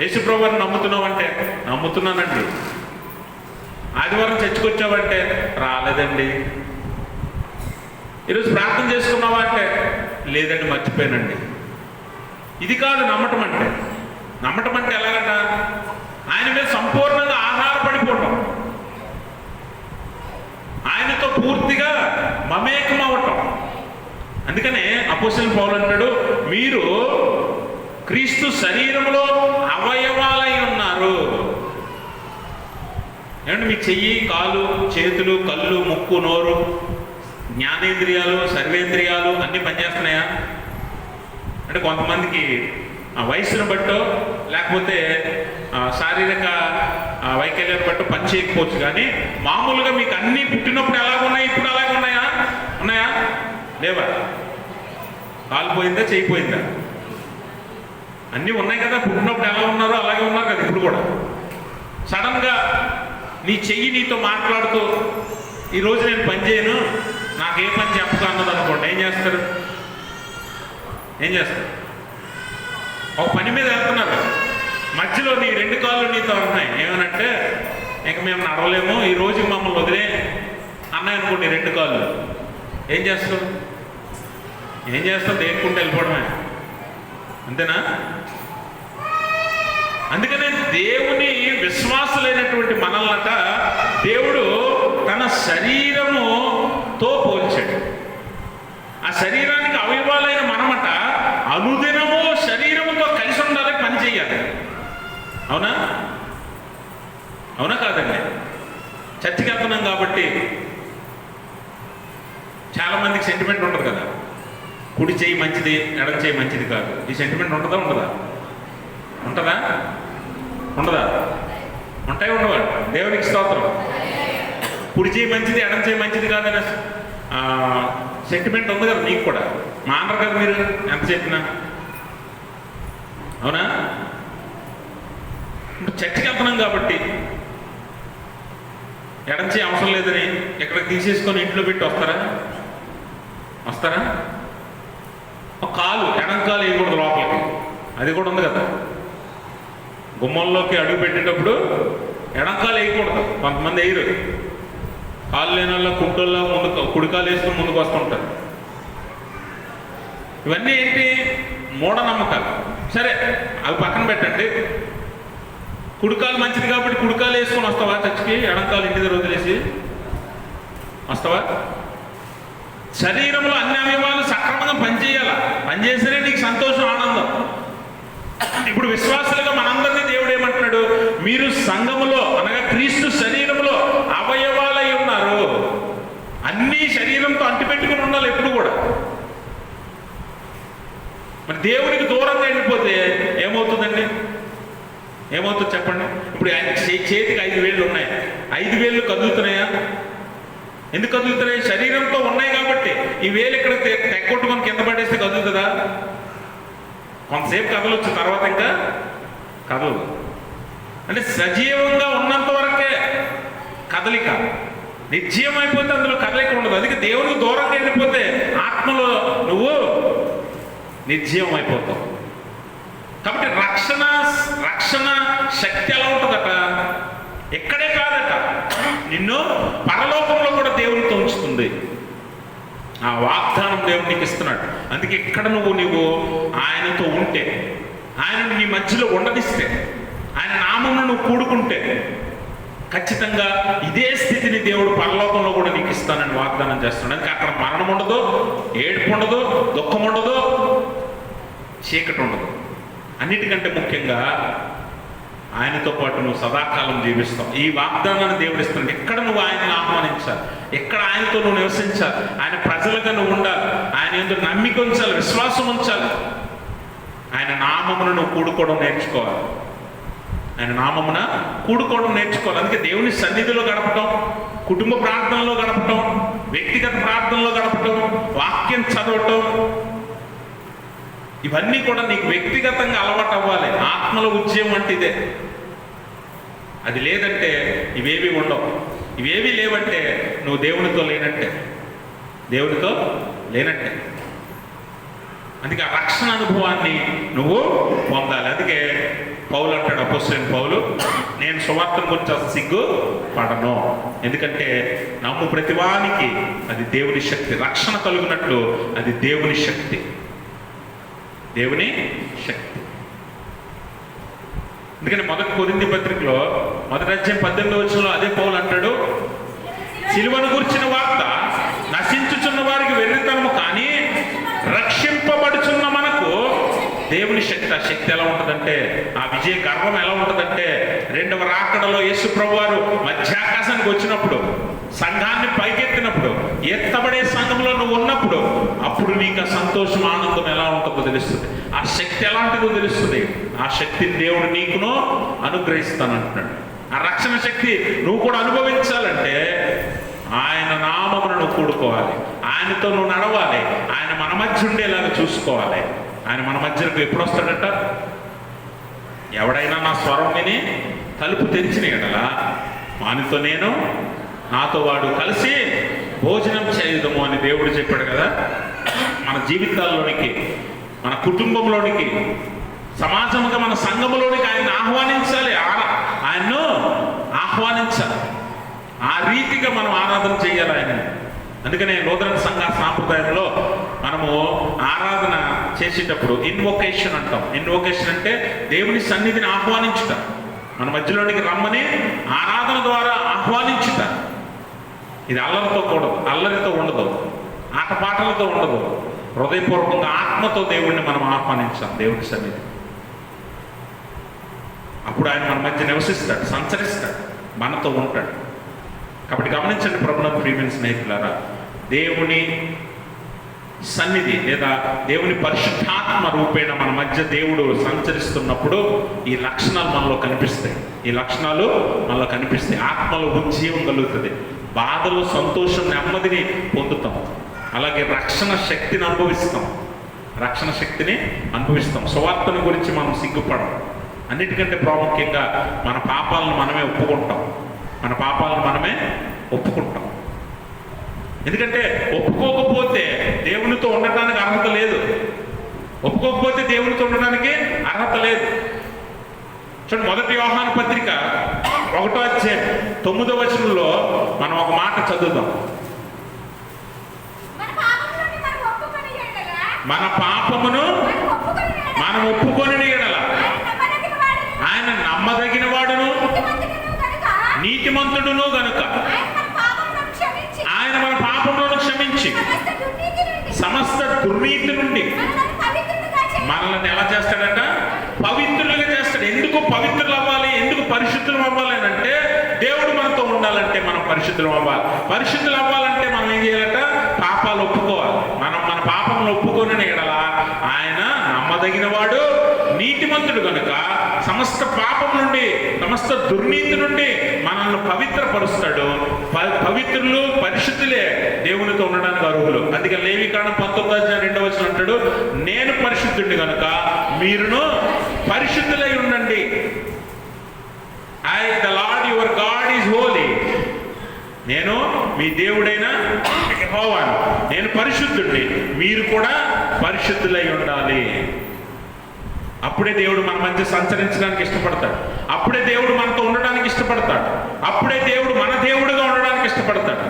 యేసుప్రభువుని నమ్ముతున్నావు అంటే, నమ్ముతున్నానండి. ఆదివారం చర్చికొచ్చావంటే, రాలేదండి. ఈరోజు ప్రార్థన చేసుకున్నావా అంటే, లేదండి మర్చిపోయానండి. ఇది కాదు నమ్మటం అంటే. నమ్మటం అంటే ఎలాగట? ఆయన మీద సంపూర్ణంగా ఆధారపడిపోవటం, ఆయనతో పూర్తిగా మమేకం అవ్వటం. అందుకనే అపోస్తలుడు పౌలు అంటాడు, మీరు క్రీస్తు శరీరంలో అవయవాలై ఉన్నారు. ఏమంటే మీ చెయ్యి, కాలు, చేతులు, కళ్ళు, ముక్కు, నోరు, జ్ఞానేంద్రియాలు, సర్వేంద్రియాలు అన్నీ పనిచేస్తున్నాయా? అంటే కొంతమందికి వయసును బట్టో లేకపోతే శారీరక వైకల్యాన్ని బట్టో పని చేయకపోవచ్చు, కానీ మామూలుగా మీకు అన్నీ పుట్టినప్పుడు ఎలాగున్నాయి, ఇప్పుడు అలాగే ఉన్నాయా? ఉన్నాయా? లేవా? కాలు పోయిందా, చేయిపోయిందా? అన్నీ ఉన్నాయి కదా. పుట్టినప్పుడు ఎలా ఉన్నారో అలాగే ఉన్నారు కదా ఇప్పుడు కూడా. సడన్గా నీ చెయ్యి నీతో మాట్లాడుతూ, ఈరోజు నేను పని చేయను, నాకేం పని చెప్పదు అన్నది అనుకోండి, ఏం చేస్తారు? ఏం చేస్తారు? ఒక పని మీద వెళ్తున్నారు, మధ్యలో నీ రెండు కాళ్ళు నీతో అంటున్నాయి, ఏమనంటే ఇక మేము నడవలేము, ఈ రోజు మమ్మల్ని వదిలే అన్నాయి అనుకోండి రెండు కాళ్ళు. ఏం చేస్తావు? ఏం చేస్తావు? దేనికుంటే వెళ్ళిపోవడమే, అంతేనా? అందుకనే దేవుని విశ్వాసులైనటువంటి మనల్నట దేవుడు తన శరీరముతో పోల్చాడు. ఆ శరీరానికి అవయవాలైన మనమట అనుదినము శరీరముతో కలిసి ఉండాలి, పని చేయాలి. అవునా? అవునా కాదండి? చర్చికి వెళ్తున్నాం కాబట్టి చాలా మందికి సెంటిమెంట్ ఉంటుంది కదా, కుడి చేయి మంచిది, ఎడమ చేయి మంచిది కాదు. ఈ సెంటిమెంట్ ఉంటుందా? ఉండదా? ఉంటుందా? ఉండదా? ఉంటాయి, ఉండవా? దేవునికి స్తోత్రం. కుడి చేయి మంచిది, ఎడమ చేయి మంచిది కాదనే సెంటిమెంట్ ఉంది కదా మీకు కూడా. మానరు కదా మీరు ఎంత చెప్పినా. అవునా? చర్చికి వెళ్తున్నాం కాబట్టి ఎడమ చేయి అవసరం లేదని ఎక్కడికి తీసేసుకొని ఇంట్లో పెట్టి వస్తారా? వస్తారా? ఒక కాలు, ఎడం కాలు వేయకూడదు లోపలికి, అది కూడా ఉంది కదా. గుమ్మంలోకి అడుగు పెట్టేటప్పుడు ఎడంకాలు వేయకూడదు. కొంతమంది వేయరు, కాలు లేని వాళ్ళ కుంటల్లో ముందుకు కుడికాలు వేసుకుని ముందుకు వస్తుంటారు. ఇవన్నీ ఏంటి? మూఢనమ్మకాలు. సరే, అవి పక్కన పెట్టండి. కుడికాలు మంచిది కాబట్టి కుడికాలు వేసుకొని వస్తావా చర్చికి? ఎడంకాలు ఇంటి దగ్గర వదిలేసి వస్తావా? శరీరంలో అన్ని అవయవాలు సక్రమంగా పనిచేయాలా, పనిచేస్తేనే నీకు సంతోషం, ఆనందం. ఇప్పుడు విశ్వాసులుగా మనందరినీ దేవుడు ఏమంటున్నాడు? మీరు సంఘములో అనగా క్రీస్తు శరీరంలో అవయవాలై ఉన్నారు. అన్ని శరీరంతో అంటిపెట్టుకుని ఉండాలి ఎప్పుడు కూడా. మరి దేవునికి దూరంగా వెళ్ళిపోతే ఏమవుతుందండి? ఏమవుతుంది చెప్పండి? ఇప్పుడు ఆయన చేతికి 5 వేళ్ళు ఉన్నాయి, 5 వేళ్ళు కదులుతున్నాయా? ఎందుకు కదులుతున్నాయి? శరీరంతో ఉన్నాయి కాబట్టి. ఈ వేలు ఇక్కడ తెగొట్టుకొని కింద పడేస్తే కదులుతుందా? కొంతసేపు కదలొచ్చు, తర్వాత ఇంకా కదలదు. అంటే సజీవంగా ఉన్నంత వరకే కదలిక, నిర్జీవం అయిపోతే అందులో కదలిక ఉండదు. అందుకే దేవునికి దూరంగా వెళ్ళిపోతే ఆత్మలో నువ్వు నిర్జీవం అయిపోతావు. కాబట్టి రక్షణ శక్తి ఎలా ఉంటుందట, ఎక్కడే కాదట, నిన్ను పరలోకంలో కూడా దేవునితో ఉంచుతుంది. ఆ వాగ్దానం దేవుడు నీకు ఇస్తున్నాడు. అందుకే ఇక్కడ నువ్వు ఆయనతో ఉంటే, ఆయన నీ మధ్యలో ఉండనిస్తే, ఆయన నామమును నువ్వు కూడుకుంటే ఖచ్చితంగా ఇదే స్థితిని దేవుడు పరలోకంలో కూడా నీకు ఇస్తానని వాగ్దానం చేస్తున్నాడు. అందుకే అక్కడ మరణం ఉండదు, ఏడుపు ఉండదు, దుఃఖం ఉండదు, చీకటి ఉండదు. అన్నిటికంటే ముఖ్యంగా ఆయనతో పాటు నువ్వు సదాకాలం జీవిస్తావు. ఈ వాగ్దానాన్ని దేవుడు ఇస్తున్నాడు. ఎక్కడ నువ్వు ఆయనను ఆహ్వానించాలి, ఎక్కడ ఆయనతో నువ్వు నివసించాలి, ఆయన ప్రజలుగా నువ్వు ఉండాలి, ఆయన ఎందుకు నమ్మిక ఉంచాలి, విశ్వాసం ఉంచాలి. ఆయన నామమును నువ్వు కూడుకోవడం నేర్చుకోవాలి. ఆయన నామమున కూడుకోవడం నేర్చుకోవాలి. అందుకే దేవుని సన్నిధిలో గడపటం, కుటుంబ ప్రార్థనలో గడపటం, వ్యక్తిగత ప్రార్థనలో గడపటం, వాక్యం చదవటం, ఇవన్నీ కూడా నీకు వ్యక్తిగతంగా అలవాటు అవ్వాలి. ఆత్మలో ఉద్యమం అంటే ఇదే. అది లేదంటే ఇవేవి ఉండవు. ఇవేవి లేవంటే నువ్వు దేవునితో లేనట్టే, దేవునితో లేనట్టే. అందుకే ఆ రక్షణ అనుభవాన్ని నువ్వు పొందాలి. అందుకే పౌలు అంటాడు, అపోస్తలుడైన పౌలు, నేను సువార్తను గురించి అసలు సిగ్గు పడను, ఎందుకంటే నమ్ము ప్రతివానికి అది దేవుని శక్తి. రక్షణ కలుగునట్లు అది దేవుని శక్తి, దేవుని శక్తి. ఎందుకంటే మొదటి కొరింథీ పత్రికలో 1వ అధ్యాయం 18వ వచనంలో అదే పౌలు అంటాడు, సిలువను గురించిన వార్త నశించుచున్న వారికి వెర్రితనము, కానీ రక్షింపబడుచున్న మనకు దేవుని శక్తి. ఆ శక్తి ఎలా ఉంటుందంటే, ఆ విజయ గర్వం ఎలా ఉంటుందంటే, 2వ రాకడలో యేసు ప్రభువారు మధ్యాకాశానికి వచ్చినప్పుడు, సంఘాన్ని పైకెత్తినప్పుడు, ఎత్తబడే సంఘంలో నువ్వు ఉన్నప్పుడు, అప్పుడు నీకు ఆ సంతోషం, ఆనందం ఎలా ఉంటుందో తెలుస్తుంది. ఆ శక్తి ఎలాంటిదో తెలుస్తుంది. ఆ శక్తిని దేవుడు నీకును అనుగ్రహిస్తానంటున్నాడు. ఆ రక్షణ శక్తి నువ్వు కూడా అనుభవించాలంటే ఆయన నామమును నువ్వు కూడుకోవాలి, ఆయనతో నువ్వు నడవాలి, ఆయన మన మధ్య ఉండేలాగా చూసుకోవాలి. ఆయన మన మధ్యకు ఎప్పుడు వస్తాడట, ఎవడైనా నా స్వరం విని తలుపు తెరిచిన ఎడల వానితో నేను, నాతో వాడు కలిసి భోజనం చేయుదము అని దేవుడు చెప్పాడు కదా. మన జీవితాల్లోనికి, మన కుటుంబంలోనికి, సమాజంగా మన సంఘములోనికి ఆయన ఆహ్వానించాలి, ఆయన్ను ఆహ్వానించాలి. ఆ రీతిగా మనం ఆరాధన చేయాలి ఆయన. అందుకనే నూతన సంఘ సాంప్రదాయంలో మనము ఆరాధన చేసేటప్పుడు ఇన్వొకేషన్ అంటాం. ఇన్వొకేషన్ అంటే దేవుని సన్నిధిని ఆహ్వానించుట, మన మధ్యలోనికి రమ్మని ఆరాధన ద్వారా ఆహ్వానించుట. ఇది అల్లరితో ఉండదు, ఆటపాటలతో ఉండదు. హృదయపూర్వకంగా ఆత్మతో దేవుణ్ణి మనం ఆహ్వానించాం దేవుని సన్నిధి. అప్పుడు ఆయన మన మధ్య నివసిస్తాడు, సంచరిస్తాడు, మనతో ఉంటాడు. కాబట్టి గమనించండి ప్రభువునందు ప్రియమైన స్నేహితులారా, దేవుని సన్నిధి లేదా దేవుని పరిశుద్ధాత్మ రూపేణ మన మధ్య దేవుడు సంచరిస్తున్నప్పుడు ఈ లక్షణాలు మనలో కనిపిస్తాయి. ఈ లక్షణాలు మనలో కనిపిస్తాయి. ఆత్మలో ఉజ్జీవం కలుగుతుంది, బాధలు, సంతోషం, నెమ్మదిని పొందుతాం. అలాగే రక్షణ శక్తిని అనుభవిస్తాం. సువార్తను గురించి మనం సిగ్గుపడం. అన్నిటికంటే ప్రాముఖ్యంగా మన పాపాలను మనమే ఒప్పుకుంటాం. ఎందుకంటే ఒప్పుకోకపోతే దేవునితో ఉండటానికి అర్హత లేదు. చూడండి, 1వ యోహాను పత్రిక 1వ అధ్యాయం 9వ వచనంలో మనం ఒక మాట చదువుదాం. మన పాపమును మనం ఒప్పుకొని ఎడల ఆయన నమ్మదగిన వాడును నీతిమంతుడును గనుక ఆయన మన పాపములను క్షమించి సమస్త దుర్నీతి నుండి మనల్ని ఎలా చేస్తాడట, పవిత్రులుగా చేస్తాడు. ఎందుకు పవిత్రులు అవ్వాలి, ఎందుకు పరిశుద్ధులు అవ్వాలి అని అంటే, దేవుడు మనతో ఉండాలంటే మనం పరిశుద్ధులు అవ్వాలంటే మనం ఏం చేయాలట, పాపాలు ఒప్పుకోవాలి. మనం మన పాపములు ఒప్పుకొని ఎడల ఆయన నమ్మదగిన వాడు, నీతిమంతుడు కనుక సమస్త పాపం నుండి, సమస్త దుర్నీతి నుండి మనల్ని పవిత్రపరుస్తాడు. పవిత్రులు, పరిశుద్ధులే దేవునితో ఉండడానికి అర్హులు. అందుకే లేవికాండం 19వ అధ్యాయం 2వ వచనం అంటాడు, నేను పరిశుద్ధుడిని కనుక మీరును పరిశుద్ధులై ఉండండి. The lord your God is Holi. నేను మీ దేవుడైన యెహోవాను, నేను పరిశుద్ధుడిని, మీరు కూడా పరిశుద్ధులై ఉండాలి. అప్పుడే దేవుడు మన మధ్య సంచరించడానికి ఇష్టపడతాడు. అప్పుడే దేవుడు మనతో ఉండడానికి ఇష్టపడతాడు. అప్పుడే దేవుడు మన దేవుడుగా ఉండడానికి ఇష్టపడతాడు.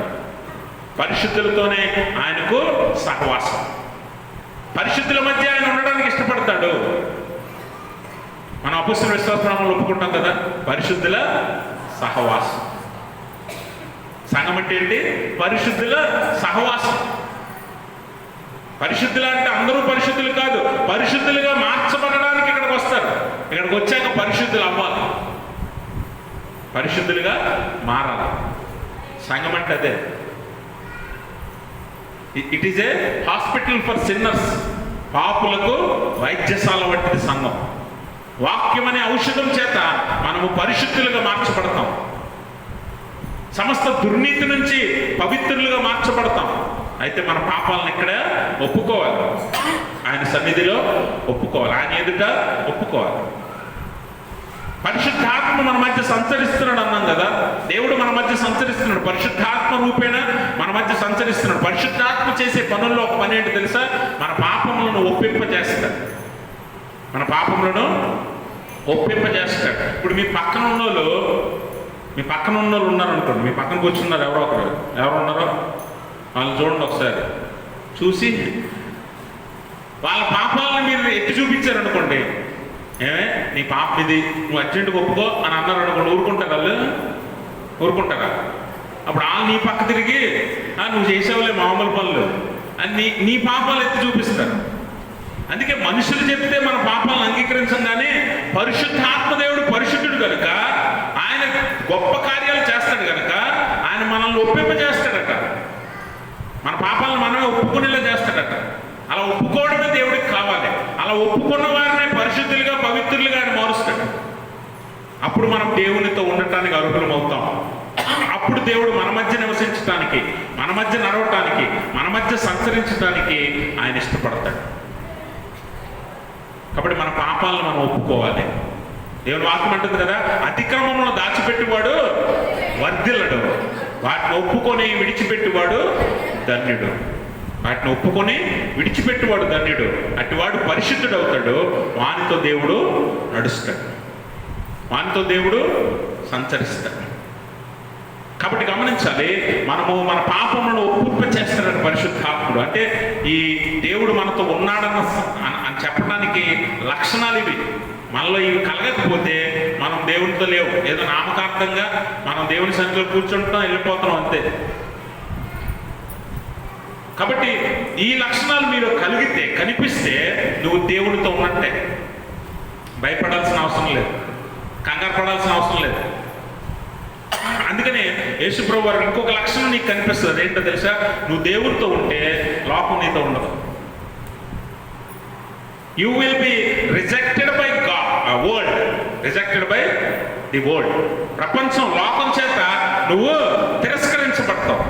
పరిశుద్ధులతోనే ఆయనకు సహవాసం. పరిశుద్ధుల మధ్య ఆయన ఉండడానికి ఇష్టపడతాడు. మనం అపొస్తలుల విశ్వాసనామాలు ఒప్పుకుంటాం కదా, పరిశుద్ధుల సహవాసం. సంఘం అంటే ఏంటి? పరిశుద్ధుల సహవాసం. పరిశుద్ధులు అంటే అందరూ పరిశుద్ధులు కాదు, పరిశుద్ధులుగా మార్చబడడానికి ఇక్కడికి వస్తారు. ఇక్కడికి వచ్చాక పరిశుద్ధులు అవ్వాలి, పరిశుద్ధులుగా మారాలి. సంఘం అంటే అదే. It is a hospital for sinners. పాపులకు వైద్యశాల వంటిది సంఘం. వాక్యం అనే ఔషధం చేత మనము పరిశుద్ధులుగా మార్చబడతాం. సమస్త దుర్నీతి నుంచి పవిత్రులుగా మార్చబడతాం. అయితే మన పాపాలను ఇక్కడ ఒప్పుకోవాలి, ఆయన సన్నిధిలో ఒప్పుకోవాలి, ఆయన ఎదుట ఒప్పుకోవాలి. పరిశుద్ధాత్మ మన మధ్య సంచరిస్తున్నాడు అన్నాం కదా. దేవుడు మన మధ్య సంచరిస్తున్నాడు, పరిశుద్ధాత్మ రూపేణ మన మధ్య సంచరిస్తున్నాడు. పరిశుద్ధాత్మ చేసే పనుల్లో ఒక పని ఏంటి తెలుసా? మన పాపములను ఒప్పింపజేస్తాడు. మన పాపములను ఒప్పింపజేస్తాడు. ఇప్పుడు మీ పక్కన ఉన్నోళ్ళు ఉన్నారనుకోండి, మీ పక్కన కూర్చున్నారు ఎవరు ఉన్నారో వాళ్ళని చూడండి ఒకసారి. చూసి వాళ్ళ పాపాలను మీరు ఎత్తి చూపించారనుకోండి, ఏమే నీ పాపం ఇది, నువ్వు అర్జెంటుగా ఒప్పుకో అని అన్నారు అనుకోండి, ఊరుకుంటారా? అప్పుడు వాళ్ళు నీ పక్క తిరిగి నువ్వు చేసావులే మామూలు పనులు అని నీ పాపాలు ఎత్తి చూపిస్తారు. అందుకే మనుషులు చెప్తే మన పాపాలను అంగీకరించగానే పరిశుద్ధాత్మ దేవుడు పరిశుద్ధుడు కనుక ఆయన గొప్ప కార్యాలు చేస్తాడు కనుక ఆయన మనల్ని ఒప్పింపజేస్తాడట. మన పాపాలను మనమే ఒప్పుకునేలా చేస్తాడట. అలా ఒప్పుకోవడమే దేవుడికి కావాలి. అలా ఒప్పుకున్న వారినే పరిశుద్ధులుగా పవిత్రులుగా ఆయన మారుస్తాడు. అప్పుడు మనం దేవునితో ఉండటానికి అర్హులం అవుతాం. అప్పుడు దేవుడు మన మధ్య నివసించడానికి, మన మధ్య నడవటానికి, మన మధ్య సంచరించడానికి ఆయన ఇష్టపడతాడు. కాబట్టి మన పాపాలను మనం ఒప్పుకోవాలి. దేవుని వాక్యం అంటుంది కదా, అతిక్రమంలో దాచిపెట్టువాడు వర్ధిల్లడు, వాటిని ఒప్పుకొని విడిచిపెట్టువాడు ధన్యుడు. వాటిని ఒప్పుకొని విడిచిపెట్టువాడు ధన్యుడు. అటువాడు పరిశుద్ధుడు అవుతాడు. వానితో దేవుడు నడుస్తాడు, వానితో దేవుడు సంచరిస్తాడు. కాబట్టి గమనించాలి, మనము మన పాపములను ఒప్పింప చేస్తాడని పరిశుద్ధాత్ముడు. అంటే ఈ దేవుడు మనతో ఉన్నాడన్న అని చెప్పడానికి లక్షణాలు ఇవి. మనలో ఇవి కలగకపోతే మనం దేవునితో లేవు. ఏదో నామకార్థంగా మనం దేవుని సన్నిధిలో కూర్చుంటాం, వెళ్ళిపోతున్నాం అంతే. కాబట్టి ఈ లక్షణాలు మీరు కలిగితే, కనిపిస్తే నువ్వు దేవునితో ఉన్నట్టే. భయపడాల్సిన అవసరం లేదు, కంగారు పడాల్సిన అవసరం లేదు. అందుకనే యేసుప్రభు వారు ఇంకొక లక్షణం నీకు కనిపిస్తుంది. అదేంటో తెలుసా? నువ్వు దేవునితో ఉంటే లోకం నీతో ఉండదు. You will be rejected by world, rejected by the world. ప్రపంచం, లోకం చేత నువ్వు తిరస్కరించబడతావు.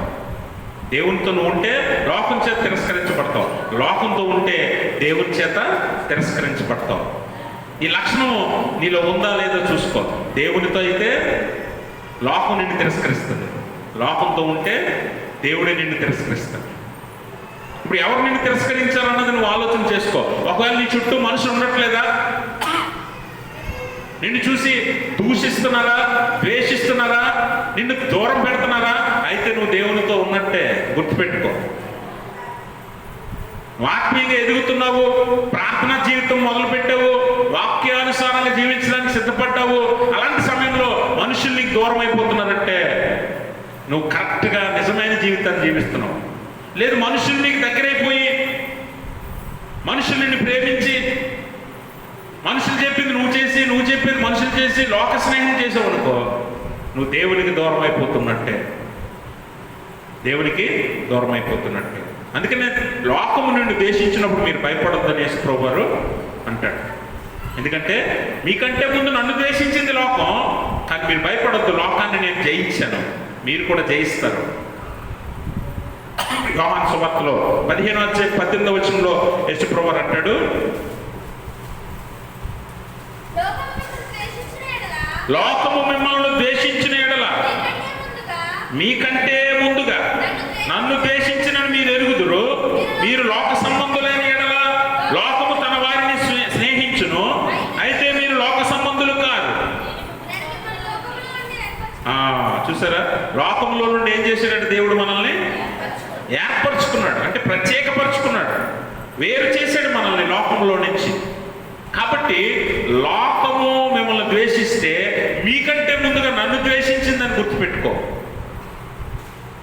దేవునితో నువ్వు ఉంటే లోకం చేత తిరస్కరించబడతావు, లోకంతో ఉంటే దేవుని చేత తిరస్కరించబడతావు. ఈ లక్షణం నీలో ఉందా లేదో చూసుకో. దేవునితో అయితే లోకం నిన్ను తిరస్కరిస్తుంది, లోకంతో ఉంటే దేవుడే నిన్ను తిరస్కరిస్తాడు. ఇప్పుడు ఎవరు నిన్ను తిరస్కరించారన్నది నువ్వు ఆలోచన చేసుకో. ఒకవేళ నీ చుట్టూ మనుషులు ఉండట్లేదా? నిన్ను చూసి దూషిస్తున్నారా, ద్వేషిస్తున్నారా, నిన్ను దూరం పెడుతున్నారా? అయితే నువ్వు దేవునితో ఉన్నట్టే, గుర్తుపెట్టుకో. ఆత్మీయంగా ఎదుగుతున్నావు, ప్రార్థనా జీవితం మొదలు పెట్టావు, వాక్యానుసారంగా జీవించడానికి సిద్ధపడ్డావు. అలాంటి సమయంలో మనుషులు నీకు దూరం అయిపోతున్నారంటే నువ్వు కరెక్ట్గా నిజమైన జీవితాన్ని జీవిస్తున్నావు. లేదు, మనుషులు నీకు దగ్గరైపోయి, మనుషులు నిన్ను ప్రేమించి, మనుషులు చెప్పింది నువ్వు చేసి, నువ్వు చెప్పేది మనుషులు చేసి లోక స్నేహం చేసావు అనుకో, నువ్వు దేవునికి దూరం అయిపోతున్నట్టే, దేవునికి దూరం అయిపోతున్నట్టే. అందుకనే లోకము నుండి ద్వేషించినప్పుడు మీరు భయపడొద్దని యేసుప్రభు వారు అంటాడు. ఎందుకంటే మీకంటే ముందు నన్ను ద్వేషించింది లోకం, కానీ మీరు భయపడొద్దు, లోకాన్ని నేను జయించాను, మీరు కూడా జయిస్తారు. యోహాను సువార్తలో 15:18 యేసుప్రభు వారు అంటాడు, లోకము మిమ్మల్ని ద్వేషించిన ఎడల మీకంటే ముందుగా నన్ను ద్వేషించినని మీరు ఎరుగుదురు. మీరు లోక సంబంధులైన ఎడల లోకము తన వారిని స్నేహించును, చూసారా, లోకంలో నుండి ఏం చేశాడంటే దేవుడు మనల్ని ఏర్పరచుకున్నాడు, అంటే ప్రత్యేకపరుచుకున్నాడు, వేరు చేశాడు మనల్ని లోకంలో నుంచి. కాబట్టి లోకము మిమ్మల్ని ద్వేషిస్తే మీకంటే ముందుగా నన్ను ద్వేషించిందని గుర్తుపెట్టుకో.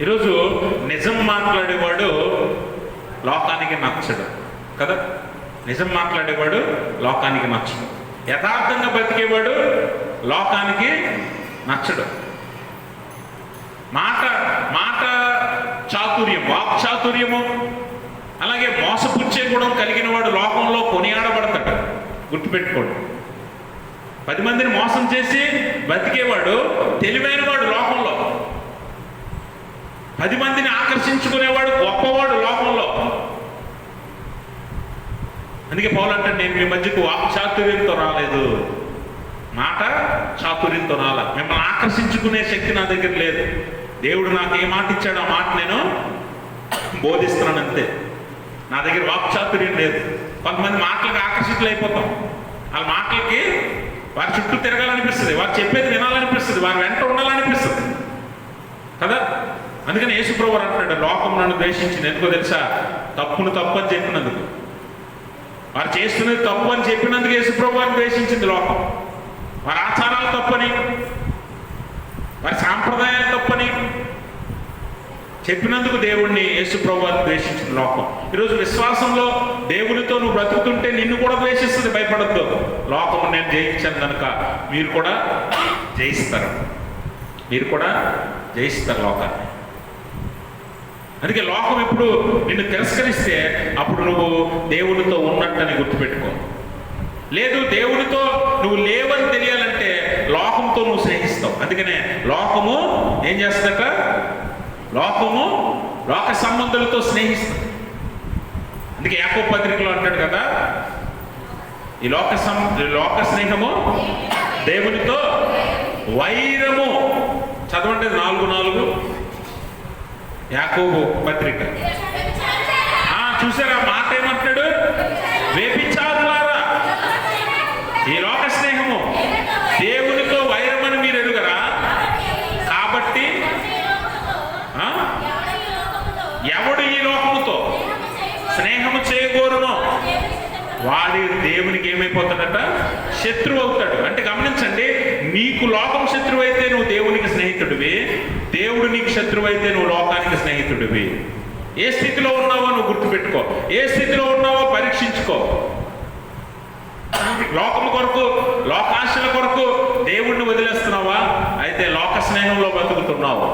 ఈరోజు నిజం మాట్లాడేవాడు లోకానికి నచ్చడు కదా, నిజం మాట్లాడేవాడు లోకానికి నచ్చడు, యథార్థంగా బ్రతికేవాడు లోకానికి నచ్చడు. మాట మాట చాతుర్యం, వాక్ చాతుర్యము, అలాగే మోసపుచ్చే గుణం కలిగిన వాడు లోకంలో కొనియాడబడతాడు. గుర్తుపెట్టుకోండి, 10 మందిని మోసం చేసి బతికేవాడు తెలివైన వాడు లోకంలో, 10 మందిని ఆకర్షించుకునేవాడు గొప్పవాడు లోకంలో. అందుకే పౌలు అంటే నేను మీ మధ్యకు వాక్ చాతుర్యంతో రాలేదు, మాట చాతుర్యంతో రాలే, మిమ్మల్ని ఆకర్షించుకునే శక్తి నా దగ్గర లేదు. దేవుడు నాకు ఏ మాట ఇచ్చాడో ఆ మాట నేను బోధిస్తున్నాను అంతే. నా దగ్గర వాక్ చాతుర్యం లేదు. కొంతమంది మాటలకు ఆకర్షితులు అయిపోతాం, వాళ్ళ మాటలకి వారి చుట్టూ తిరగాలనిపిస్తుంది, వారు చెప్పేది వినాలనిపిస్తుంది, వారి వెంట ఉండాలనిపిస్తుంది కదా. అందుకని యేసుప్రభువు అంటున్నాడు, లోకం నన్ను ద్వేషించింది, ఎందుకో తెలుసా? తప్పును తప్పు అని చెప్పినందుకు, వారు చేస్తున్నది తప్పు అని చెప్పినందుకు యేసుప్రభువుని ద్వేషించింది లోకం. వారి ఆచారాలు తప్పని, వారి సాంప్రదాయాలు తప్పని చెప్పినందుకు దేవుణ్ణి యేసుప్రభువుని ద్వేషించింది లోకం. ఈరోజు విశ్వాసంలో దేవునితో నువ్వు బ్రతుకుతుంటే నిన్ను కూడా ద్వేషిస్తుంది, భయపడద్దు. లోకము నేను జయించాను కనుక మీరు కూడా జయిస్తారు, మీరు కూడా జయిస్తారు లోకాన్ని. అందుకే లోకం ఎప్పుడు నిన్ను తిరస్కరిస్తే అప్పుడు నువ్వు దేవునితో ఉన్నట్టని గుర్తుపెట్టుకో. లేదు, దేవునితో నువ్వు లేవని తెలియాలంటే లోకంతో నువ్వు స్నేహిస్తావు. అందుకనే లోకము ఏం చేస్తుందట? లోకము లోక సంబంధులతో స్నేహిస్తుంది. అందుకే యాకోబు పత్రికలో అంటాడు కదా, ఈ లోక స్నేహము దేవునితో వైరము. చదవండి 4:4 యాకోబు పత్రిక. చూసారా మాట ఏమంటాడు? వేపించారులారా, ఈ లోక స్నేహము దేవునితో వైరమని మీరు ఎరుగరా? కాబట్టి ఎవడు ఈ లోకముతో స్నేహము చేయగోరునో వాడి దేవునికి ఏమైపోతాడట? శత్రువు అవుతాడు. అంటే గమనించండి, నీకు లోకం శత్రువు అయితే నువ్వు దేవునికి స్నేహితుడివి, దేవుడు నీకు శత్రువు అయితే నువ్వు లోకానికి స్నేహితుడివి. ఏ స్థితిలో ఉన్నావో నువ్వు గుర్తుపెట్టుకో, ఏ స్థితిలో ఉన్నావో పరీక్షించుకో. లోకము కొరకు, లోకాశల కొరకు దేవుణ్ణి వదిలేస్తున్నావా? అయితే లోక స్నేహంలో బతుకుతున్నావు.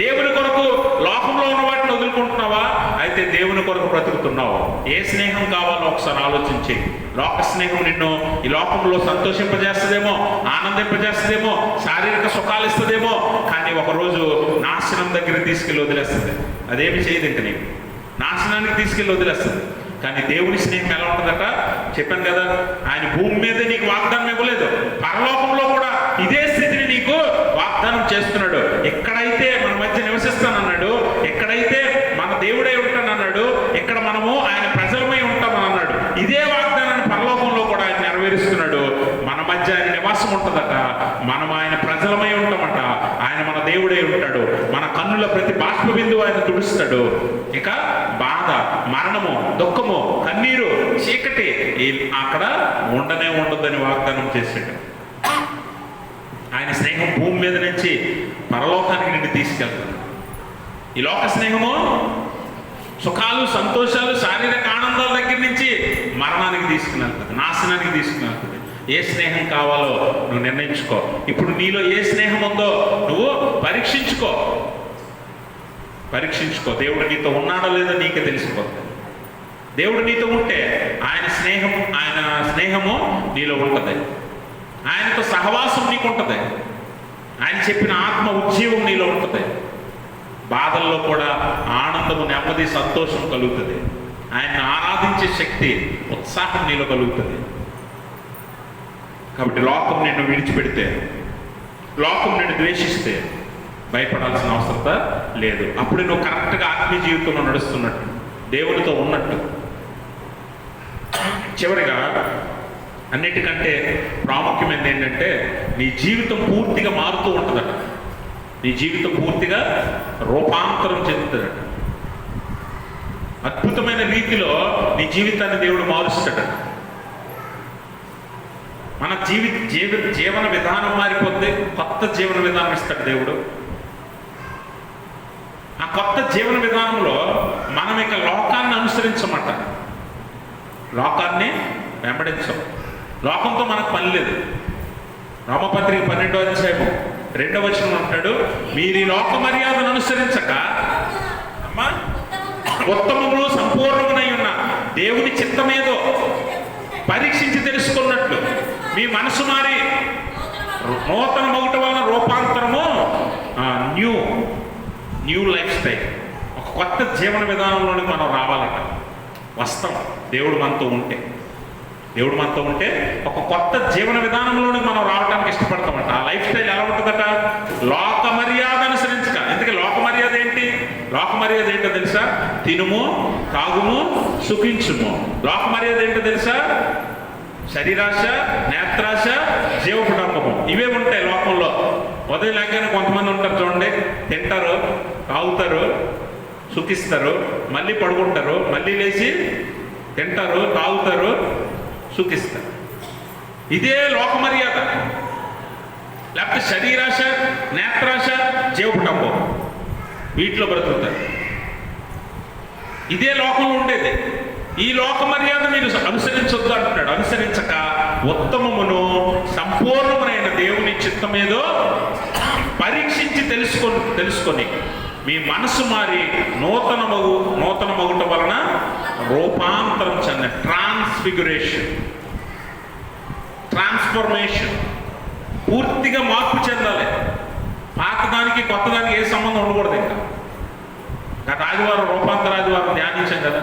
దేవుని కొరకు లోకంలో ఉన్న వాటిని వదులుకుంటున్నావా? అయితే దేవుని కొరకు బ్రతుకుతున్నావు. ఏ స్నేహం కావాలో ఒకసారి ఆలోచించి. లోక స్నేహం నిన్ను ఈ లోకంలో సంతోషింపజేస్తుందేమో, ఆనందింపజేస్తుందేమో, శారీరక సుఖాలు ఇస్తుందేమో, కానీ ఒకరోజు నాశనం దగ్గర తీసుకెళ్ళి వదిలేస్తుంది. అదేమి చేయదు, ఇంక నీకు నాశనానికి తీసుకెళ్ళి వదిలేస్తుంది. కానీ దేవుని స్నేహం ఎలా ఉంటుందట? చెప్పాను కదా, ఆయన భూమి మీద నీకు వాగ్దానం ఇవ్వలేదు, పరలోకంలో కూడా ఇదే స్థితిని నీకు వాగ్దానం చేస్తున్నాడు. ఎక్కడైతే మన మధ్య నివసిస్తానన్నాడు, ఎక్కడైతే మన దేవుడై ఉంటానన్నాడు, ఎక్కడ మనము ఆయన ప్రజలమై ఉంటామని అన్నాడు, ఇదే వాగ్దానాన్ని పరలోకంలో కూడా ఆయన నెరవేరుస్తున్నాడు. మన మధ్య ఆయన నివాసం ఉంటుందట, మనం ఆయన ప్రజలమై ఉంటామట, ఆయన మన దేవుడై ఉంటాడు, మన కన్నుల ప్రతి బాష్ప బిందువు ఆయన తుడుస్తాడు. ఇక బాధ, మరణము, దుఃఖము, కన్నీరు, చీకటి అక్కడ ఉండనే ఉండదని వాగ్దానం చేశాడు. ఆయన స్నేహం భూమి మీద నుంచి పరలోకానికి నిన్ను తీసుకెళ్తాడు. ఈ లోక స్నేహము సుఖాలు, సంతోషాలు, శారీరక ఆనందాల దగ్గర నుంచి మరణానికి తీసుకుని వెళ్తుంది, నాశనానికి తీసుకుని వెళ్తుంది. ఏ స్నేహం కావాలో నువ్వు నిర్ణయించుకో. ఇప్పుడు నీలో ఏ స్నేహం ఉందో నువ్వు పరీక్షించుకో. దేవుడు నీతో ఉన్నాడో లేదో నీకే తెలిసిపోతుంది. దేవుడు నీతో ఉంటే ఆయన స్నేహము నీలో ఉంటుంది, ఆయనతో సహవాసం నీకు ఉంటుంది, ఆయన చెప్పిన ఆత్మ ఉజ్జీవం నీలో ఉంటుంది. బాధల్లో కూడా ఆనందము, నెమ్మది, సంతోషం కలుగుతుంది. ఆయన్ని ఆరాధించే శక్తి, ఉత్సాహం నీలో కలుగుతుంది. కాబట్టి లోకం నిన్ను విడిచిపెడితే, లోకం నిన్ను ద్వేషిస్తే భయపడాల్సిన అవసరం లేదు. అప్పుడు నువ్వు కరెక్ట్గా ఆత్మీయ జీవితంలో నడుస్తున్నట్టు, దేవునితో ఉన్నట్టు. చివరిగా అన్నిటికంటే ప్రాముఖ్యమైనది ఏంటంటే నీ జీవితం పూర్తిగా మారుతూ ఉంటుందట. నీ జీవితం పూర్తిగా రూపాంతరం చెందుతాడట. అద్భుతమైన రీతిలో నీ జీవితాన్ని దేవుడు మారుస్తాడట. మన జీవన విధానం మారిపోతే కొత్త జీవన విధానం ఇస్తాడు దేవుడు. ఆ కొత్త జీవన విధానంలో మనం ఇక లోకాన్ని అనుసరించమంట, లోకాన్ని వెంబడించం. లోకంతో మనకు పని లేదు. రోమపత్రిక 12వ అధ్యాయము 2వ వచనం అంటాడు, మీరు ఈ లోక మర్యాదను అనుసరించక అమ్మా ఉత్తమములు సంపూర్ణమునై ఉన్న దేవుని చిత్తమేదో పరీక్షించి తెలుసుకున్నట్లు మీ మనసు మారి నూతన మొగుట వలన రూపాంతరము, న్యూ లైఫ్ స్టైల్, ఒక కొత్త జీవన విధానంలోనికి మనం రావాలట. వస్తాం దేవుడు మనతో ఉంటే ఒక కొత్త జీవన విధానంలోనికి మనం రావడానికి ఇష్టపడతామట. ఆ లైఫ్ స్టైల్ ఎలా ఉంటుందట? లోక మర్యాద అనుసరించక. ఎందుకంటే లోక మర్యాద ఏంటి? లోక మర్యాద ఏంటో తెలుసా? తినుము, తాగుము, సుఖించుము. లోక మర్యాద ఏంటో తెలుసా? శరీరాశ, నేత్రాశ, జీవపుడంబము. ఇవే ఉంటాయి లోకంలో. ఉదయం లేకనే కొంతమంది ఉంటారు చూడండి, తింటారు, తాగుతారు, సుఖిస్తారు, మళ్ళీ పడుకుంటారు, మళ్ళీ లేచి తింటారు, తాగుతారు, సుఖిస్తారు. ఇదే లోక మర్యాద. లేకపోతే శరీరాశ, నేత్రాశ, జీవపుడంబం, వీటిలో బ్రతుకుతారు. ఇదే లోకంలో ఉండేది. ఈ లోక మర్యాద మీరు అనుసరించొద్దు అంటున్నాడు. అనుసరించక ఉత్తమమును సంపూర్ణమైన దేవుని చిత్తమేదో పరీక్షించి తెలుసుకొని మీ మనసు మారి నూతన మగుట వలన రూపాంతరం చెంది, ట్రాన్స్ఫర్మేషన్, పూర్తిగా మార్పు చెందాలి. పాతదానికి కొత్తదానికి ఏ సంబంధం ఉండకూడదు. ఇంకా గత ఆదివారం రూపాంతర ఆదివారం ధ్యానించాం కదా,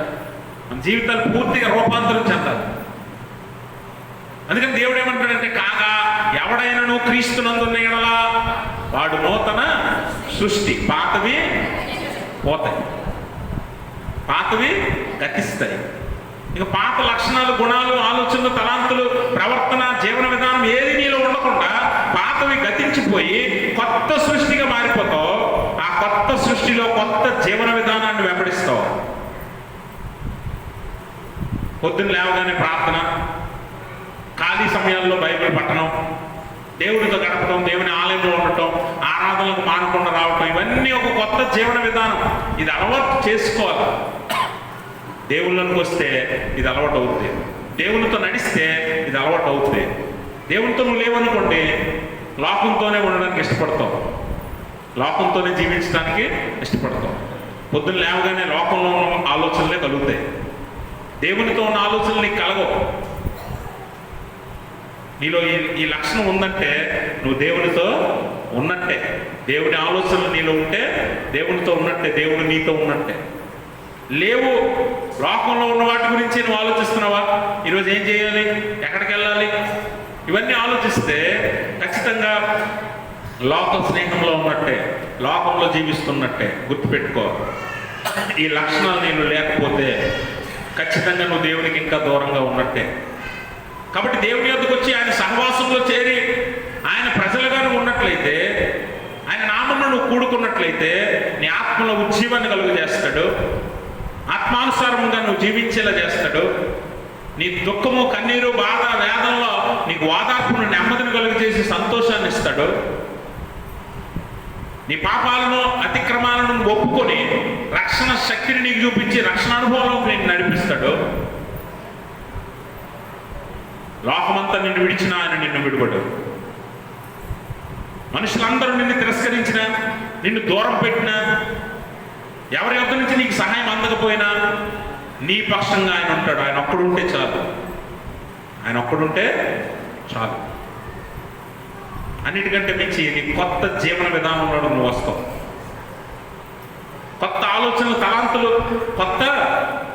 మన జీవితాలు పూర్తిగా రూపాంతరం చెందాలి. అందుకని దేవుడు ఏమంటాడంటే, కాగా ఎవడైనాను క్రీస్తునందున్న ఎడలా వాడు నూతన సృష్టి. పాతవి పోతాయి, పాతవి గతిస్తాయి. ఇక పాత లక్షణాలు, గుణాలు, ఆలోచనలు, తలాంతులు, ప్రవర్తన, జీవన విధానం ఏది నీలో ఉండకుండా పాతవి గతించిపోయి కొత్త సృష్టిగా మారిపోతావు. ఆ కొత్త సృష్టిలో కొత్త జీవన విధానాన్ని వెంబడిస్తావు. పొద్దున్న లేవగానే ప్రార్థన, ఖాళీ సమయాల్లో బైబిల్ పట్టణం, దేవుడితో గడపడం, దేవుని ఆలయంలో ఉండటం, ఆరాధనలకు మానకుండా రావటం, ఇవన్నీ ఒక కొత్త జీవన విధానం. ఇది అలవాటు చేసుకోవాలి. దేవుళ్ళకి వస్తే ఇది అలవాటు అవుతుంది. దేవునితో నడిస్తే ఇది అలవాటు అవుతుంది. దేవునితో నువ్వు లేవనుకోండి, లోకంతోనే ఉండడానికి ఇష్టపడతావు, లోకంతోనే జీవించడానికి ఇష్టపడతావు. పొద్దున్న లేవగానే లోకంలో ఉన్న ఆలోచనలే కలుగుతాయి, దేవునితో ఉన్న ఆలోచనలు నీకు కలగవు. నీలో ఈ లక్షణం ఉందంటే నువ్వు దేవునితో ఉన్నట్టే. దేవుని ఆలోచనలు నీలో ఉంటే దేవునితో ఉన్నట్టే, దేవుడు నీతో ఉన్నట్టే. లేవు, లోకంలో ఉన్న వాటి గురించి నువ్వు ఆలోచిస్తున్నావా? ఈరోజు ఏం చేయాలి, ఎక్కడికి వెళ్ళాలి, ఇవన్నీ ఆలోచిస్తే ఖచ్చితంగా లోక స్నేహంలో ఉన్నట్టే, లోకంలో జీవిస్తున్నట్టే. గుర్తుపెట్టుకో, ఈ లక్షణాలు నీళ్ళు లేకపోతే ఖచ్చితంగా నువ్వు దేవునికి ఇంకా దూరంగా ఉన్నట్టే. కాబట్టి దేవుని యొద్దకు వచ్చి ఆయన సహవాసంలో చేరి ఆయన ప్రజలుగా నువ్వు ఉన్నట్లయితే, ఆయన నామంలో నువ్వు కూడుకున్నట్లయితే నీ ఆత్మలో ఉజ్జీవాన్ని కలుగజేస్తాడు, ఆత్మానుసారంగా నువ్వు జీవించేలా చేస్తాడు. నీ దుఃఖము, కన్నీరు, బాధ, వేదనలో నీకు ఓదార్పును, నెమ్మదిని కలుగజేసి సంతోషాన్ని ఇస్తాడు. నీ పాపాలను, అతిక్రమాలను ఒప్పుకొని రక్షణ శక్తిని నీకు చూపించి రక్షణ అనుభవంలో నేను నడిపిస్తాడు. లోకమంతా నిన్ను విడిచినా ఆయన నిన్ను విడిపడు. మనుషులందరూ నిన్ను తిరస్కరించినా, నిన్ను దూరం పెట్టినా, ఎవరి వద్ద నుంచి నీకు సహాయం అందకపోయినా నీ పక్షంగా ఆయన ఉంటాడు. ఆయన ఒక్కడుంటే చాలు, ఆయన ఒక్కడుంటే చాలు. అన్నిటికంటే మించి నీ కొత్త జీవన విధానంలో నువ్వు వస్తావు. కొత్త ఆలోచనలు, తలాంతులు, కొత్త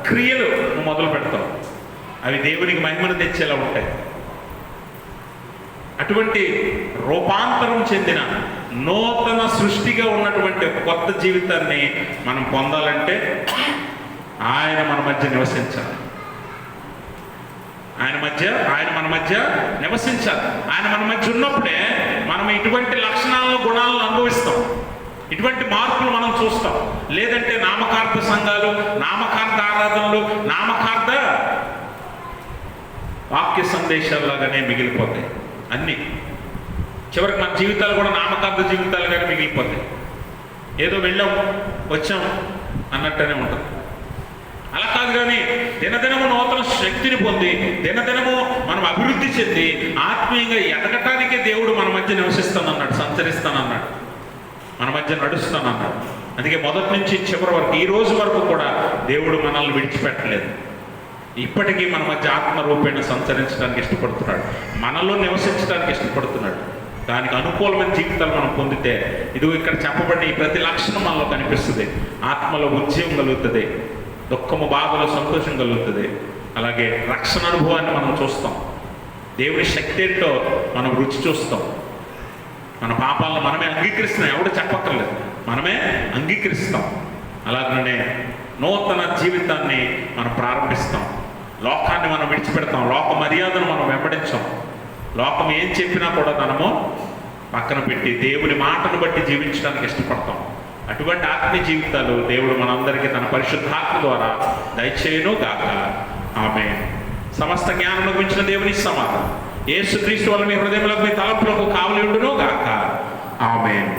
క్రియలు నువ్వు మొదలు పెడతావు. అవి దేవునికి మహిమను తెచ్చేలా ఉంటాయి. అటువంటి రూపాంతరం చెందిన నూతన సృష్టిగా ఉన్నటువంటి కొత్త జీవితాన్ని మనం పొందాలంటే ఆయన మన మధ్య నివసించాలి. ఆయన మన మధ్య నివసించాలి. ఆయన మన మధ్య ఉన్నప్పుడే మనం ఇటువంటి లక్షణాలను, గుణాలను అనుభవిస్తాం. ఇటువంటి మార్పులు మనం చూస్తాం. లేదంటే నామకార్థ సంఘాలు, నామకార్థ ఆరాధనలు, నామకార్థ వాక్య సందేశాల్లాగానే మిగిలిపోతాయి అన్నీ. చివరికి మన జీవితాలు కూడా నామకార్థ జీవితాలుగానే మిగిలిపోతాయి. ఏదో వెళ్ళాం వచ్చాం అన్నట్టునే ఉంటుంది. అలా కాదు, కానీ దినదినము నూతన శక్తిని పొంది దినదినము మనం అభివృద్ధి చెంది ఆత్మీయంగా ఎదగటానికే దేవుడు మన మధ్య నివసిస్తానన్నాడు, సంచరిస్తానన్నాడు, మన మధ్య నడుస్తానన్నాడు. అందుకే మొదటి నుంచి చివరి వరకు ఈ రోజు వరకు కూడా దేవుడు మనల్ని విడిచిపెట్టలేదు. ఇప్పటికీ మన మధ్య ఆత్మరూపేణ సంచరించడానికి ఇష్టపడుతున్నాడు, మనలో నివసించడానికి ఇష్టపడుతున్నాడు. దానికి అనుకూలమైన జీవితాలు మనం పొందితే ఇది ఇక్కడ చెప్పబడిన ఈ ప్రతి లక్షణం మనలో కనిపిస్తుంది. ఆత్మలో ఉద్యమం కలుగుతుంది, దుఃఖము బాధలో సంతోషం కలుగుతుంది. అలాగే రక్షణ అనుభవాన్ని మనం చూస్తాం, దేవుని శక్తి ఏంటో మనం రుచి చూస్తాం. మన పాపాలను మనమే అంగీకరిస్తున్నాం, ఎవడు చెప్పక్కర్లేదు, మనమే అంగీకరిస్తాం. అలాగనే నూతన జీవితాన్ని మనం ప్రారంభిస్తాం. లోకాన్ని మనం విడిచిపెడతాం, లోక మర్యాదను మనం వెంబడించాం. లోకం ఏం చెప్పినా కూడా మనము పక్కన పెట్టి దేవుని మాటను బట్టి జీవించడానికి ఇష్టపడతాం. అటువంటి ఆత్మీయ జీవితాలు దేవుడు మనందరికీ తన పరిశుద్ధాత్మ ద్వారా దయచేయును గాక. ఆమేన్. సమస్త జ్ఞానంలో మించిన దేవుని సమాధానం యేసుక్రీస్తు వల్ల మీ హృదయంలో మీ తలంపులకు కావలి ఉండును గాక. ఆమేన్.